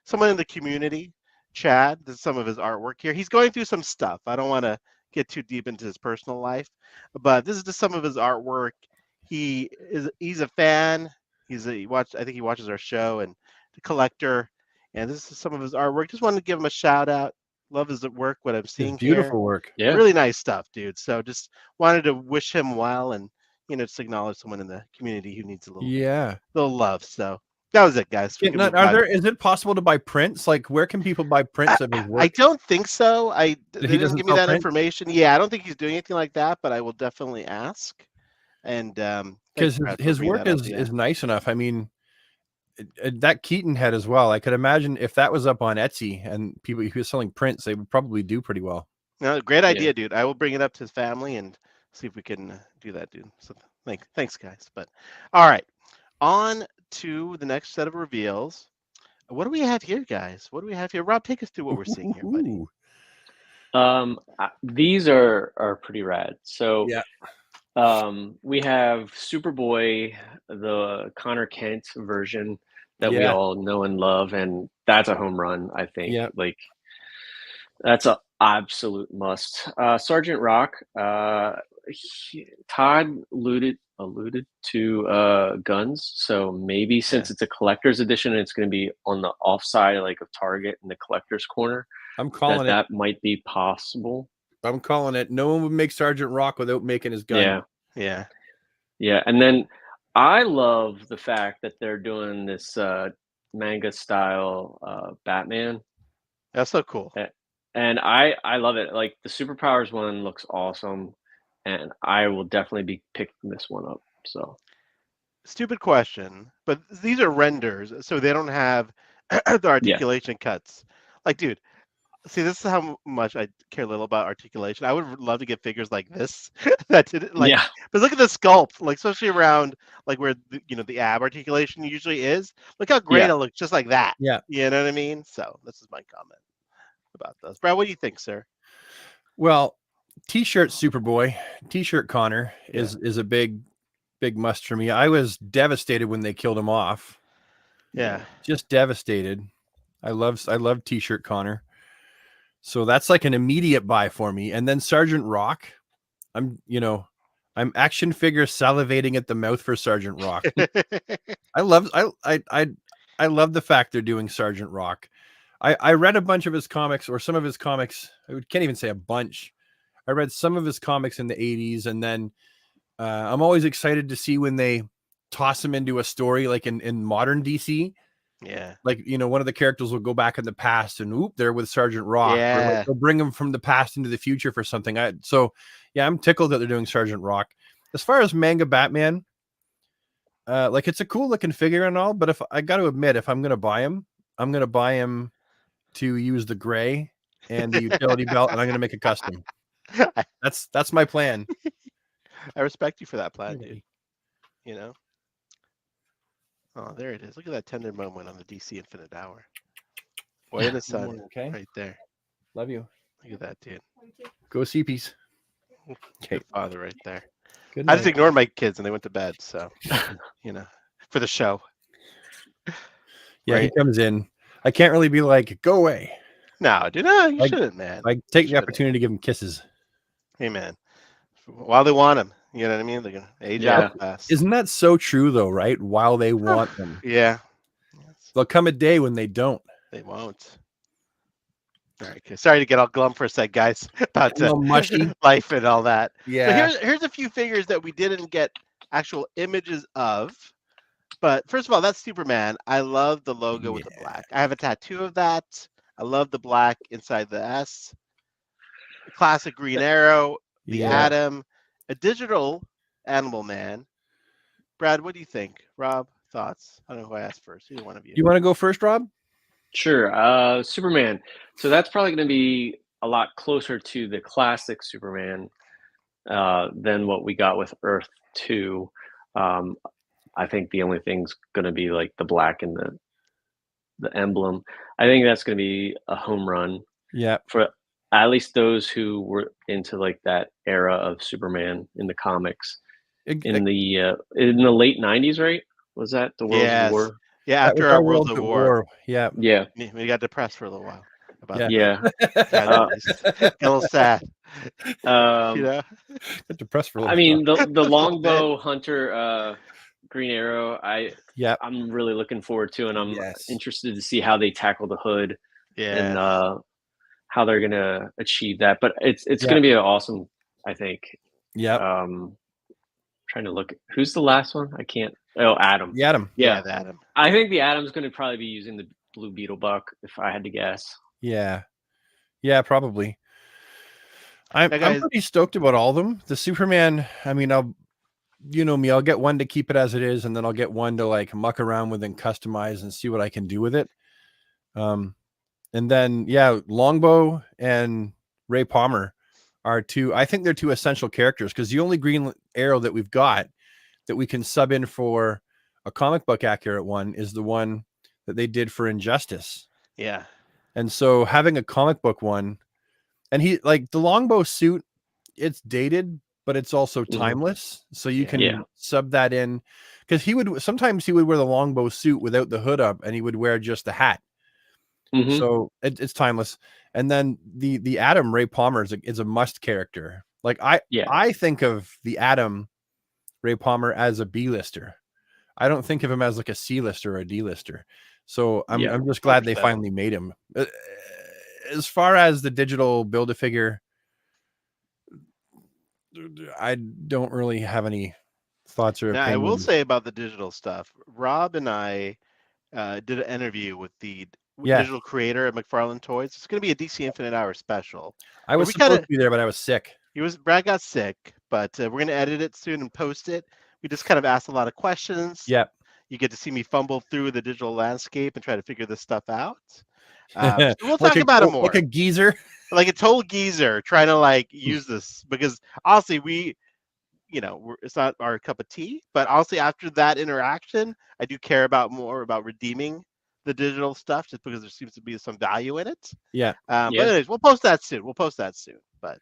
someone in the community, Chad. This is some of his artwork here. He's going through some stuff. I don't want to get too deep into his personal life, but this is just some of his artwork. He's a fan. I think he watches our show and the collector, and this is some of his artwork. Just wanted to give him a shout out. Love his work. What I'm It's seeing here, beautiful work. Yeah. really nice stuff, dude. So just wanted to wish him well and just acknowledge someone in the community who needs a Yeah. little love. So that was it, guys. We can move on. Is it possible to buy prints? Like, where can people buy prints of his I work? don't think so. They He didn't doesn't give me sell that prints? information. Yeah, I don't think he's doing anything like that, but I will definitely ask. And thanks, Because Brad, for his bringing work that up. is nice enough. I mean, that Keaton head as well. I could imagine if that was up on Etsy and people who are selling prints, they would probably do pretty well. No, great Yeah. idea, dude. I will bring it up to his family and see if we can do that, dude. So thanks, guys. But all right, on to the next set of reveals. What do we have here, guys? What do we have here? Rob, take us through what we're seeing here, buddy. Ooh. These are pretty rad. So Yeah. we have Superboy, the Connor Kent version that we Yeah. all know and love, and that's a home run, I think. Yeah. Like that's a absolute must. Sergeant Rock, Todd alluded to guns, so maybe since it's a collector's edition and it's going to be on the offside like of Target in the collector's corner, I'm calling it. that might be possible. I'm calling it. No one would make Sergeant Rock without making his gun. Yeah. And then I love the fact that they're doing this manga style Batman. That's so cool. And I love it. Like the superpowers one looks awesome, and I will definitely be picking this one up. So Stupid question, but these are renders, so they don't have the articulation cuts. Like, dude, see, this is how much I care little about articulation. I would love to get figures like this that did like. yeah, But look at the sculpt, like especially around like where the ab articulation usually is. Look how great Yeah. it looks, just like that. Yeah. You know what I mean? So this is my comment about those. Brad, what do you think, sir? Well, T-shirt Superboy, T-shirt Connor is a big must for me. I was devastated when they killed him off. Yeah. Just devastated. I love T-shirt Connor. So that's like an immediate buy for me. And then Sergeant Rock, I'm action figure salivating at the mouth for Sergeant Rock. I love the fact they're doing Sergeant Rock. I read a bunch of his comics, or some of his comics. I can't even say a bunch. I read some of his comics in the 80s, and then I'm always excited to see when they toss him into a story like in modern DC. Yeah. Like, one of the characters will go back in the past and they're with Sergeant Rock. Yeah. Or like they'll bring him from the past into the future for something. I'm tickled that they're doing Sergeant Rock. As far as manga Batman, like it's a cool looking figure and all, but if I got to admit, if I'm going to buy him, I'm going to buy him to use the gray and the utility belt, and I'm going to make a custom. That's my plan. I respect you for that plan, dude. Oh, there it is. Look at that tender moment on the DC Infinite Hour. Boy and the sun, okay, right there. Love you. Look at that, dude. Go CPs. Okay, father, right there. Good I night. just ignored my kids and they went to bed. So, for the show. Yeah, he Right? comes in. I can't really be like, go away. No, dude, no, you Like, shouldn't, man. like take You the shouldn't. opportunity to give him kisses. Hey, man. While they want them, you know what I mean? They're gonna age Yeah. out fast. Isn't that so true though, right? While they want them. Yeah. Yes, There'll come a day when they don't. they won't. All right, okay. Sorry to get all glum for a sec, guys, about A little mushy. life and all that. So Yeah. here's a few figures that we didn't get actual images of. But first of all, that's Superman. I love the logo with the Yeah. black. I have a tattoo of that. I love the black inside the S. The classic Green Arrow, the Yeah. Atom, a digital Animal Man. Brad, what do you think? Rob, thoughts? I don't know who I asked first. Either one of you. You want to go first, Rob? Sure. Superman. So that's probably going to be a lot closer to the classic Superman than what we got with Earth 2. Um, I think the only thing's going to be like the black and the emblem. I think that's going to be a home run Yeah. for at least those who were into like that era of Superman in the comics in the late '90s, right? Was that the World's Yes. War? Yeah, That was after our our World World of at War, War. Yeah. Yeah, we got depressed for a little while about Yeah. the yeah. casualties. Got a little sad, you Um, know? Got depressed for a I little while. mean, the Just a little bit. longbow hunter Green Arrow, Yeah. I'm really looking forward to, and I'm Yes. interested to see how they tackle the hood and Yes. how they're gonna achieve that. But it's Yeah. gonna be awesome, I think. Yep. Trying to look. Who's the last one? I can't. Oh, Adam. The Atom. Yeah, Yeah, the Atom. I think the Atom's gonna probably be using the Blue Beetle buck, if I had to guess. Yeah. Yeah, probably. I'm Now, I'm guys, pretty stoked about all of them. The Superman, I mean, you know me, I'll get one to keep it as it is, and then I'll get one to like muck around with and customize and see what I can do with it. And then yeah, Longbow and Ray Palmer are two. I think they're two essential characters because the only Green Arrow that we've got that we can sub in for a comic book accurate one is the one that they did for Injustice. yeah. And so having a comic book one, and he like the Longbow suit, it's dated, but it's also timeless. So you Yeah. can Yeah. sub that in because he would wear the Longbow suit without the hood up, and he would wear just the hat. Hmm. So it's timeless. And then the Atom Ray Palmer is a must character. Like Yeah. I think of the Atom Ray Palmer as a B-lister. I don't think of him as like a C-lister or a D-lister. So Yeah. I'm just glad they 100%. finally made him. As far as the digital Build-A-Figure, I don't really have any thoughts or Now, I will opinions. say about the digital stuff, Rob and I did an interview with the Yeah. digital creator at McFarlane Toys. It's going to be a DC Infinite Hour special. I But was we supposed kinda to be there, but I was sick. Brad got sick, but we're going to edit it soon and post it. We just kind of asked a lot of questions. Yeah. You get to see me fumble through the digital landscape and try to figure this stuff out. So we'll Like talk about it more. like a geezer. Like a total geezer trying to like use this because honestly, it's not our cup of tea. But honestly, after that interaction, I do care more about redeeming the digital stuff just because there seems to be some value in it. Yeah. But Yeah. anyways, we'll post that soon. But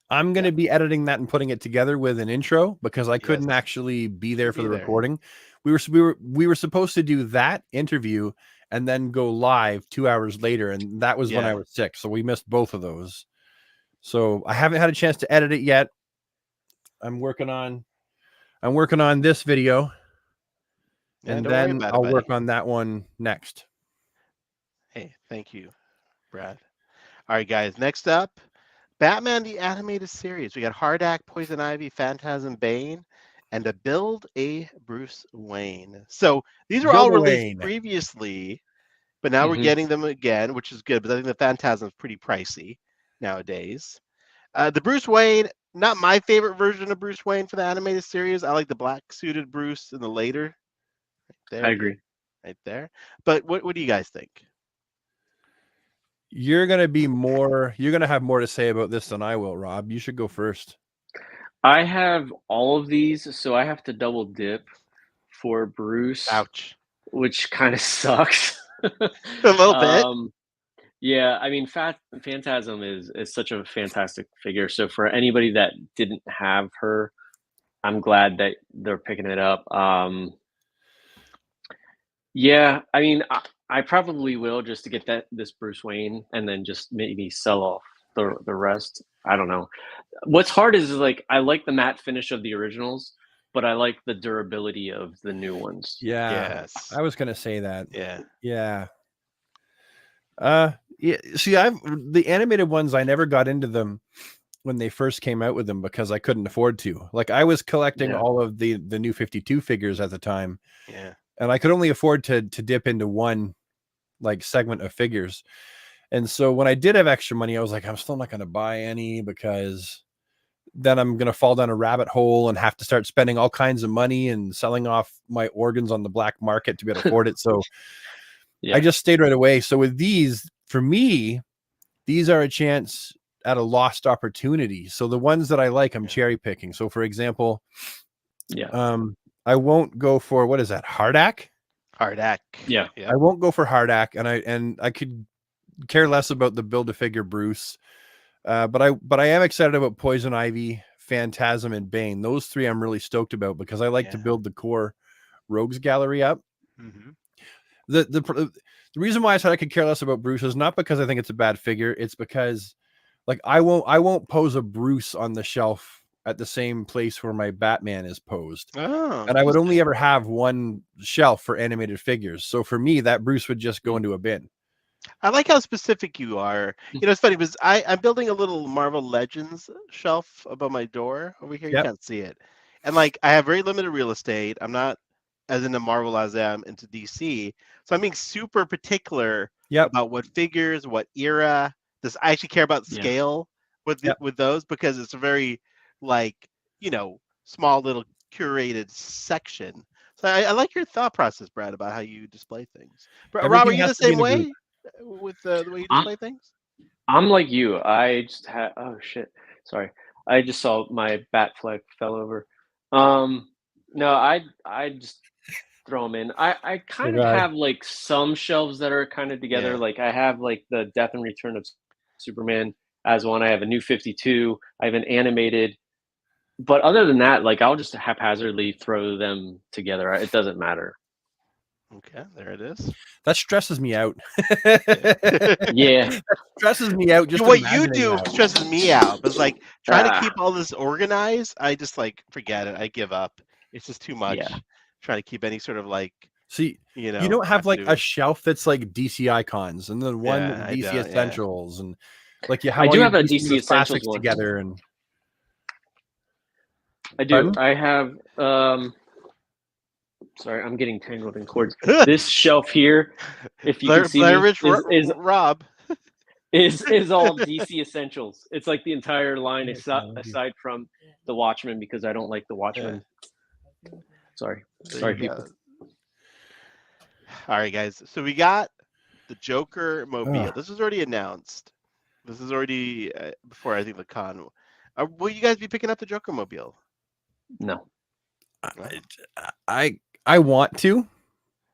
I'm going to be editing that and putting it together with an intro because I couldn't Yes. actually be there for Be the there. recording. We were supposed to do that interview and then go live 2 hours later, and that was when Yeah. I was sick, so we missed both of those. So I haven't had a chance to edit it yet. I'm working on this video, Yeah, and don't worry then about it, I'll buddy. work on that one next. Hey, thank you, Brad. All right, guys. Next up, Batman the Animated Series. We got Hardak, Poison Ivy, Phantasm, Bane, and a Build a Bruce Wayne. So these were all Build a released Wayne. previously, but now we're Mhm. getting them again, which is good. But I think the Phantasm is pretty pricey nowadays. The Bruce Wayne, not my favorite version of Bruce Wayne for the animated series. I like the black suited Bruce in the later. There, I agree. right there. But what do you guys think? You're gonna have more to say about this than I will, Rob. You should go first. I have all of these, so I have to double dip for Bruce, Ouch. which kind of sucks. A little bit. Yeah, I mean, Phantasm is such a fantastic figure. So for anybody that didn't have her, I'm glad that they're picking it up. Yeah, I mean, I probably will just to get this Bruce Wayne, and then just maybe sell off the rest. I don't know. What's hard is like I like the matte finish of the originals, but I like the durability of the new ones. Yeah, Yes. I was gonna say that. Yeah. Yeah. Yeah. See, the animated ones. I never got into them when they first came out with them because I couldn't afford to. Like I was collecting Yeah. all of the new 52 figures at the time, Yeah. and I could only afford to dip into one like segment of figures. And so when I did have extra money, I was like, I'm still not going to buy any because then I'm going to fall down a rabbit hole and have to start spending all kinds of money and selling off my organs on the black market to be able to afford it. So I Yeah. just stayed right away. So with these, for me, these are a chance at a lost opportunity. So the ones that I like, I'm cherry picking. So for example, Yeah. I won't go for, what is that, Hardak? Hardak. Yeah. Yep. I won't go for Hardak, and I could care less about the Build-A-Figure Bruce. But I am excited about Poison Ivy, Phantasm, and Bane. Those three I'm really stoked about because I like to build the core Rogues gallery up. Mm-hmm. The reason why I said I could care less about Bruce is not because I think it's a bad figure. It's because like I won't pose a Bruce on the shelf at the same place where my Batman is posed. Oh, And I would only interesting. ever have one shelf for animated figures. So for me, that Bruce would just go into a bin. I like how specific you are. You know, it's funny because I'm building a little Marvel Legends shelf above my door over here. You Yep. can't see it. And like I have very limited real estate. I'm not as into Marvel as I am into DC. So I'm being super particular Yep. about what figures, what era. Does I actually care about Yeah. scale with Yep. with those because it's a very like, small little curated section. So I like your thought process, Brad, about how you display things. Rob, are Everything you has the to be same in a group. way? With the way you I'm display things? I'm like you. I just had oh shit. Sorry. I just saw my bat flag fell over. Um no, I just throw them in. I So kind of guy. have like some shelves that are kind of together. Yeah. Like I have like the Death and Return of Superman as one. I have a new 52. I have an animated. But other than that, like I'll just haphazardly throw them together. It doesn't matter. Okay, there it is. That stresses me out. Yeah. Yeah. Stresses me out just What you imagining do that. stresses me out. But it's like trying to keep Ah, all this organized, I just like forget it. I give up. It's just too yeah. much trying to keep any sort of like, See, you don't have like a continuity. shelf that's like DC icons and then one Yeah, with I DC don't. Yeah. essentials and like you I have all do your have a DC DC Universe Essentials classics one. together and I do. pardon? I have sorry, I'm getting tangled in cords. This shelf here, if you can see Blair me, Rich Rob. is all DC Essentials. It's like the entire line aside from the Watchmen because I don't like the Yeah, Watchmen. Sorry. there Sorry you people. go. All right, guys. So we got the Joker mobile. Ugh. This was already announced. This is already before I think the con. Will you guys be picking up the Joker mobile? No. No? I want to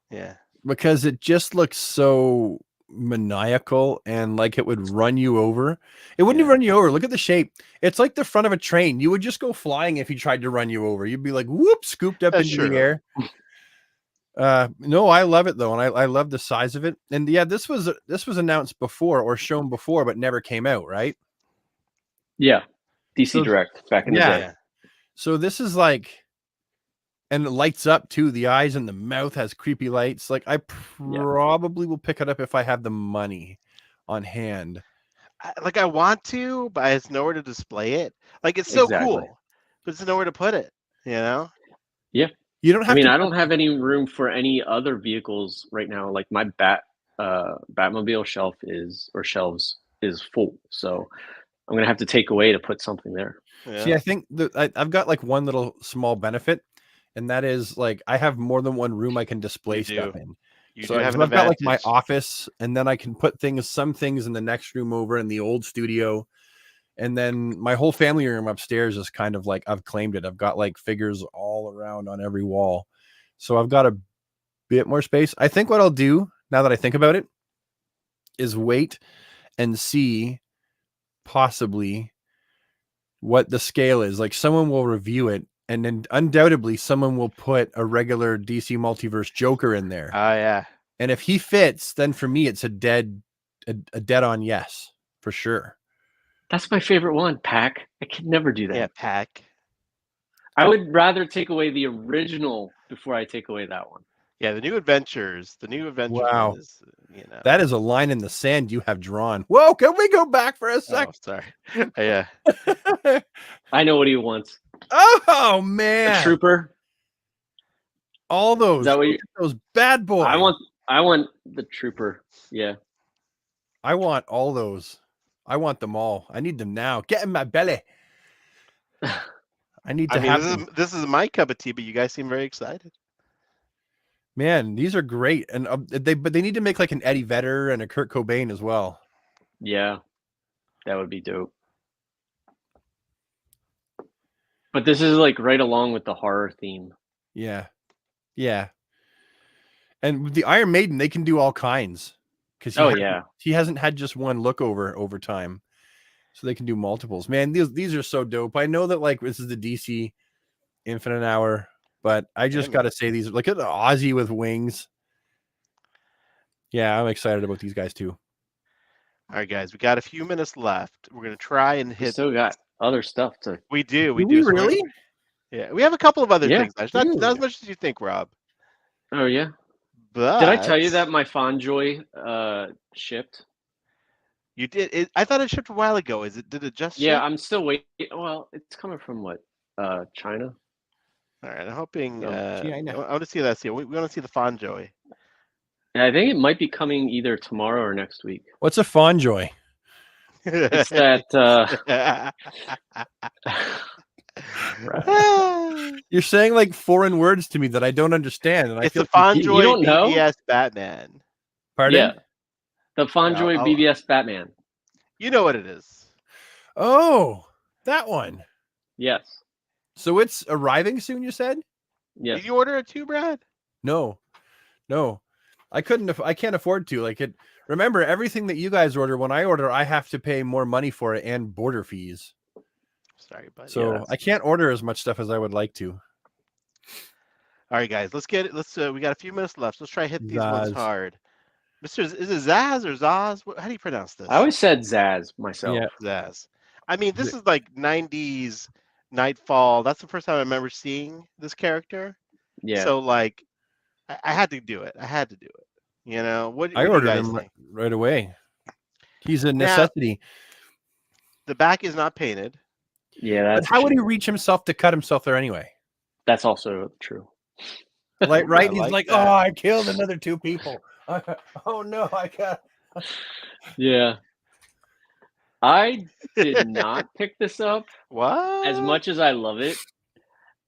Yeah. because it just looks so maniacal and like it would run you over. It wouldn't even run you over. Look at the shape. It's like the front of a train. You would just go flying if he tried to run you over. You'd be like whoop, scooped up That's into the true. air. No, I love it though, and I love the size of it. And yeah, this was announced before or shown before, but never came out, right? Yeah. DC So Direct back in the yeah, day. Yeah. so this is like, and it lights up too. The eyes and the mouth has creepy lights. Like I Yeah. probably will pick it up if I have the money on hand. I want to, but it's nowhere to display it. Like it's so Exactly. cool, but it's nowhere to put it. You know? Yeah. You don't I have mean, to I put. don't have any room for any other vehicles right now. Like my Batmobile shelves is full. So I'm gonna have to take away to put something there. See, Yeah. I think that I've got like one little small benefit, and that is like I have more than one room I can display You stuff do. in. You do So, have so an I've got like my advantage. office, and then I can put some things in the next room over in the old studio. And then my whole family room upstairs is kind of like I've claimed it. I've got like figures all around on every wall. So I've got a bit more space. I think what I'll do now that I think about it is wait and see possibly what the scale is. Like someone will review it and then undoubtedly someone will put a regular DC Multiverse Joker in there. Oh yeah. And if he fits, then for me it's a dead on yes, for sure. That's my favorite one, Pack. I could never do that. Yeah, Pack. I would rather take away the original before I take away that one. Yeah, the New Adventures. The New Adventures Wow. one is, That is a line in the sand you have drawn. Whoa, can we go back for a Oh, sec? sorry. Yeah. I know what he wants. Oh A man. trooper. All those. Is that what you? Those bad boys. I want the trooper. Yeah. I want all those. I want them all. I need them now. Get in my belly. I need to have them. This is my cup of tea, but you guys seem very excited. Man, these are great, and they need to make like an Eddie Vedder and a Kurt Cobain as well. Yeah, that would be dope. But this is like right along with the horror theme. Yeah, yeah. And with the Iron Maiden, they can do all kinds. Because he hasn't had just one look over time, so they can do multiples. Man, these are so dope. I know that like this is the DC Infinite Hour. But I just got to say these, look at the Ozzy with wings. Yeah, I'm excited about these guys too. All right, guys, we got a few minutes left. We're going to try and hit. We still got other stuff to. We do. We do. Really? Yeah, we have a couple of other things. Not as much as you think, Rob. Oh, yeah. But did I tell you that my Fonjoy shipped? You did. I thought it shipped a while ago. Did it just ship? I'm still waiting. Well, it's coming from what? China? All right, I'm hoping. I China. want to see that. We want to see the Fonjoy. And I think it might be coming either tomorrow or next week. What's a Fonjoy? It's that. You're saying like foreign words to me that I don't understand, and it's I feel the Fonjoy you don't know? BBS Batman. Pardon? Yeah, the Fonjoy BBS Batman. You know what it is. Oh, that one. Yes. So it's arriving soon, you said? Yes. Did you order it too, Brad? No. I can't afford to. Like it. Remember, everything that you guys order, when I order, I have to pay more money for it and border fees. Sorry, buddy. So I can't order as much stuff as I would like to. All right, guys, let's get it. We got a few minutes left. Let's try to hit these ones Zaz. hard. Is it Zaz or Zaz? How do you pronounce this? I always said Zaz myself. Yeah. Zaz. I mean, this is like 90s Nightfall. That's the first time I remember seeing this character. Yeah. So like, I had to do it. You know what? I do ordered you guys him think? right away. He's a necessity. The back is not painted. Yeah. But how would he reach himself to cut himself there anyway? That's also true. Like, right? He's like like, that. oh, I killed another 2 people. Oh no, I got. Yeah. I did not pick this up What? as much as I love it.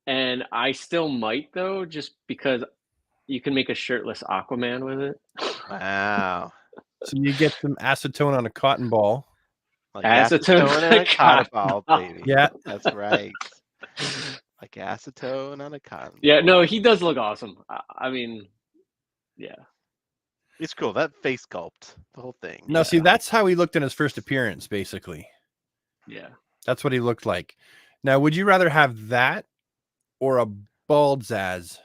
And I still might, though, just because you can make a shirtless Aquaman with it. Wow. So you get some acetone on a cotton ball. Like Acetone on a cotton ball. ball, baby. Yeah. That's right. Like acetone on a cotton Yeah, ball. no, he does look awesome. I mean, yeah. It's cool. That face sculpt, the whole thing. No, see, that's how he looked in his first appearance, basically. Yeah. That's what he looked like. Now, would you rather have that or a bald Zaz?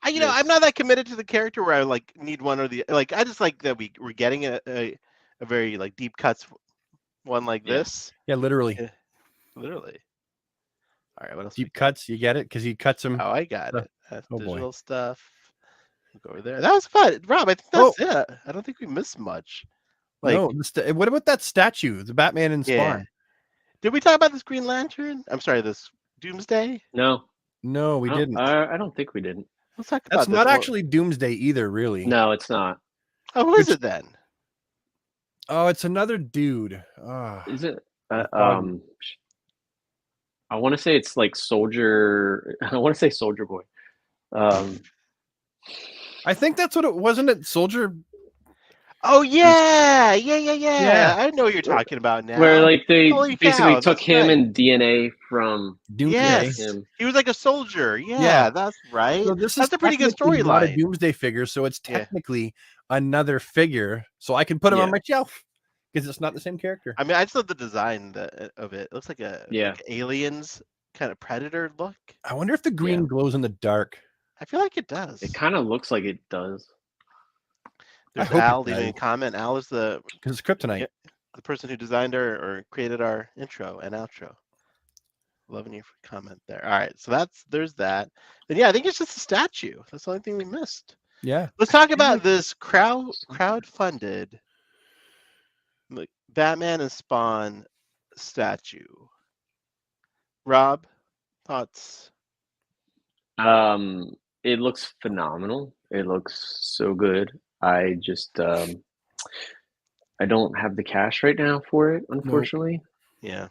I'm not that committed to the character where I like need one or the like. I just like that we're getting a very like deep cuts one like this. Yeah, literally. Yeah, literally. All right, what else? Deep cuts, you get it? Because he cuts them. Oh, I got it. That's Oh, boy. digital stuff. Go over there. That was fun, Rob. I think that's it. I don't think we missed much. Like, No, what about that statue, the Batman in Spawn? yeah. Did we talk about this Green Lantern? I'm sorry, this Doomsday. No, we didn't. I don't think we didn't. Let's talk about That's this. not actually Doomsday either, really. No, it's not. Oh, who is it then? Oh, it's another dude. Is it? I want to say it's like Soldier. I want to say Soldier Boy. I think that's what it wasn't. It Soldier. Oh yeah. I know what you're talking about now. Where like they Holy basically cow, took that's him right. and DNA from Doomsday. Yes, him. he was like a soldier. Yeah, Yeah. that's right. So this That's is a pretty good technically not a storyline. Doomsday figure, so it's Yeah. technically another figure. So I can put him on my shelf because it's not the same character. I mean, I just love the design of it. It looks like Yeah. like aliens kind of Predator look. I wonder if the green glows in the dark. I feel like it does. It kind of looks like it does. There's hope it Al leaving a does. comment. Al is the Because it's kryptonite. the person who designed or created our intro and outro. Loving your comment there. All right, so there's that. Then yeah, I think it's just a statue. That's the only thing we missed. Yeah. Let's talk about this crowd-funded like Batman and Spawn statue. Rob, thoughts? It looks phenomenal. It looks so good. I just I don't have the cash right now for it, unfortunately. Yeah.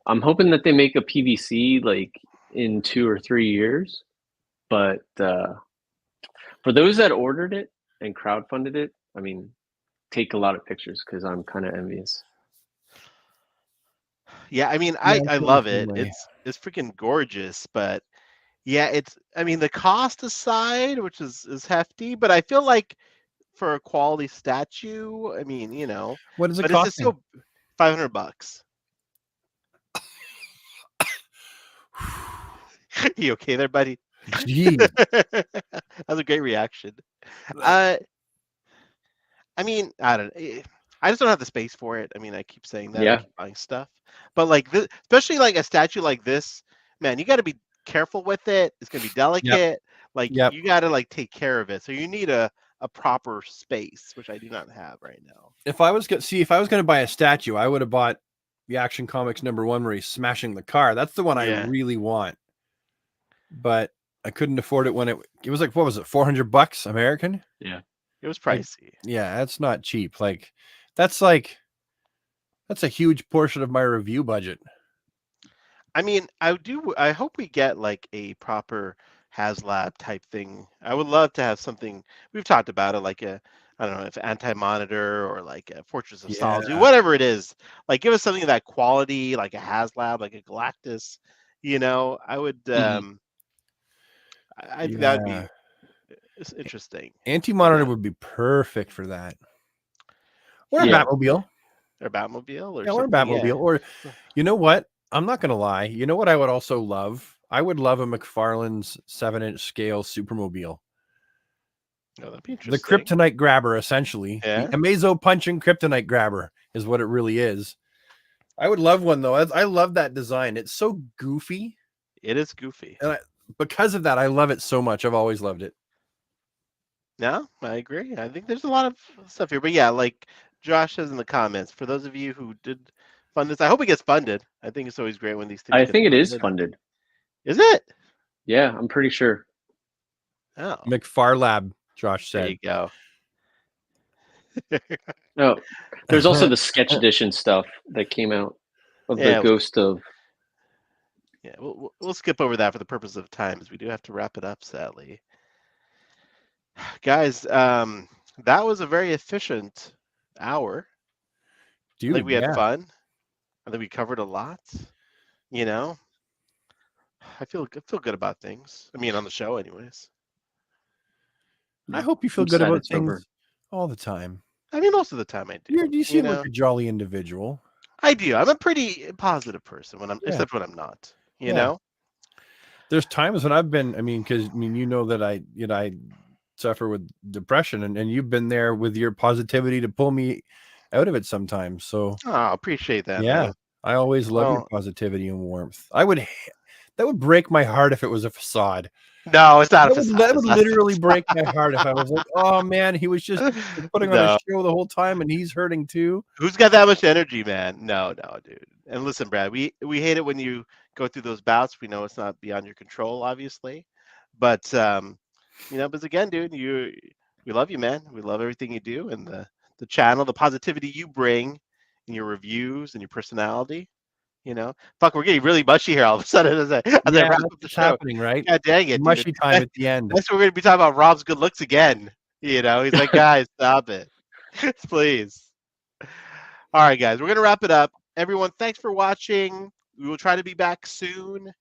I'm hoping that they make a PVC like in 2 or 3 years. But for those that ordered it and crowdfunded it, I mean, take a lot of pictures because I'm kind of envious. Yeah, I mean, Yeah, I love it. It's freaking gorgeous, but yeah, I mean, the cost aside, which is hefty, but I feel like for a quality statue, I mean, what is it but it's just costing? so $500. You okay there, buddy? Jeez. That's a great reaction. I mean, I don't. I just don't have the space for it. I mean, I keep saying that. I Yeah. keep buying stuff, but like this, especially like a statue like this, man, you got to be careful with it. It's gonna be delicate. Like Yep. you got to like take care of it. So you need a proper space, which I do not have right now. If I was going to buy a statue, I would have bought the Action Comics #1 where he's smashing the car. That's the one I really want. But I couldn't afford it when it was like, what was it, $400 American? Yeah. It was pricey. Yeah, that's not cheap. That's a huge portion of my review budget. I mean, I hope we get like a proper HasLab type thing. I would love to have something. We've talked about it, like I don't know, if Anti-Monitor or like a Fortress of Solitude, whatever it is. Like, give us something of that quality, like a HasLab, like a Galactus. I would. I think that would be interesting. Anti-Monitor would be perfect for that. Or a Batmobile. Or a Batmobile, or or a Batmobile. Or, you know what? I'm not gonna lie. You know what I would also love? I would love a McFarlane's 7-inch scale Supermobile. Oh, that'd be interesting. The Kryptonite Grabber, essentially. Yeah. The Amazo punching Kryptonite Grabber is what it really is. I would love one though. I love that design. It's so goofy. It is goofy. And because of that, I love it so much. I've always loved it. No, I agree. I think there's a lot of stuff here. But yeah, like Josh says in the comments, for those of you who did fund this, I hope it gets funded. I think it's always great when these things I think it is funded. Is it? Yeah, I'm pretty sure. Oh. McFarlab, Josh said. There you go. No, there's also the sketch edition stuff that came out of the Ghost of. Yeah, we'll skip over that for the purpose of time, as we do have to wrap it up, sadly. Guys, that was a very efficient hour. Dude, I think we had fun. I think we covered a lot. I feel good about things. I mean, on the show, anyways. I hope you feel good about things all the time. I mean, most of the time I do. You seem like a jolly individual. I do. I'm a pretty positive person except when I'm not. You know. There's times when I've been. I mean, you know that I suffer with depression, and you've been there with your positivity to pull me out of it sometimes. So I appreciate that. Yeah, man. I always love your positivity and warmth. That would break my heart if it was a facade. No, it's not a facade. That would literally break my heart if I was like, oh man, he was just putting on a show the whole time and he's hurting too. Who's got that much energy, man? No, dude. And listen, Brad, we hate it when you go through those bouts. We know it's not beyond your control, obviously. But but again, dude, we love you, man. We love everything you do and the channel, the positivity you bring in your reviews and your personality. Fuck, we're getting really mushy here all of a sudden as I wrap up the show. Happening, right? God dang it, mushy dude. Time at the end. Next, we're going to be talking about Rob's good looks again. He's like, guys, stop it, please. All right, guys, we're going to wrap it up. Everyone, thanks for watching. We will try to be back soon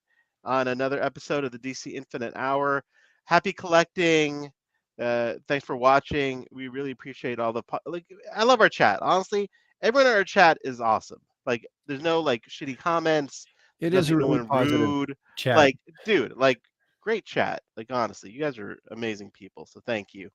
on another episode of the DC Infinite Hour. Happy collecting. Thanks for watching. We really appreciate all the I love our chat. Honestly, everyone in our chat is awesome. Like, there's no like shitty comments. It is a no really one positive rude. chat. Like, dude, like great chat. Like honestly, you guys are amazing people. So thank you.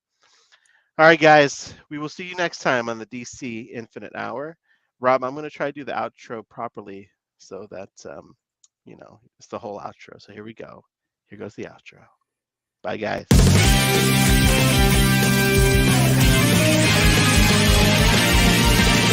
All right, guys. We will see you next time on the DC Infinite Hour. Rob, I'm gonna try to do the outro properly so that it's the whole outro. So here we go. Here goes the outro. Bye, guys.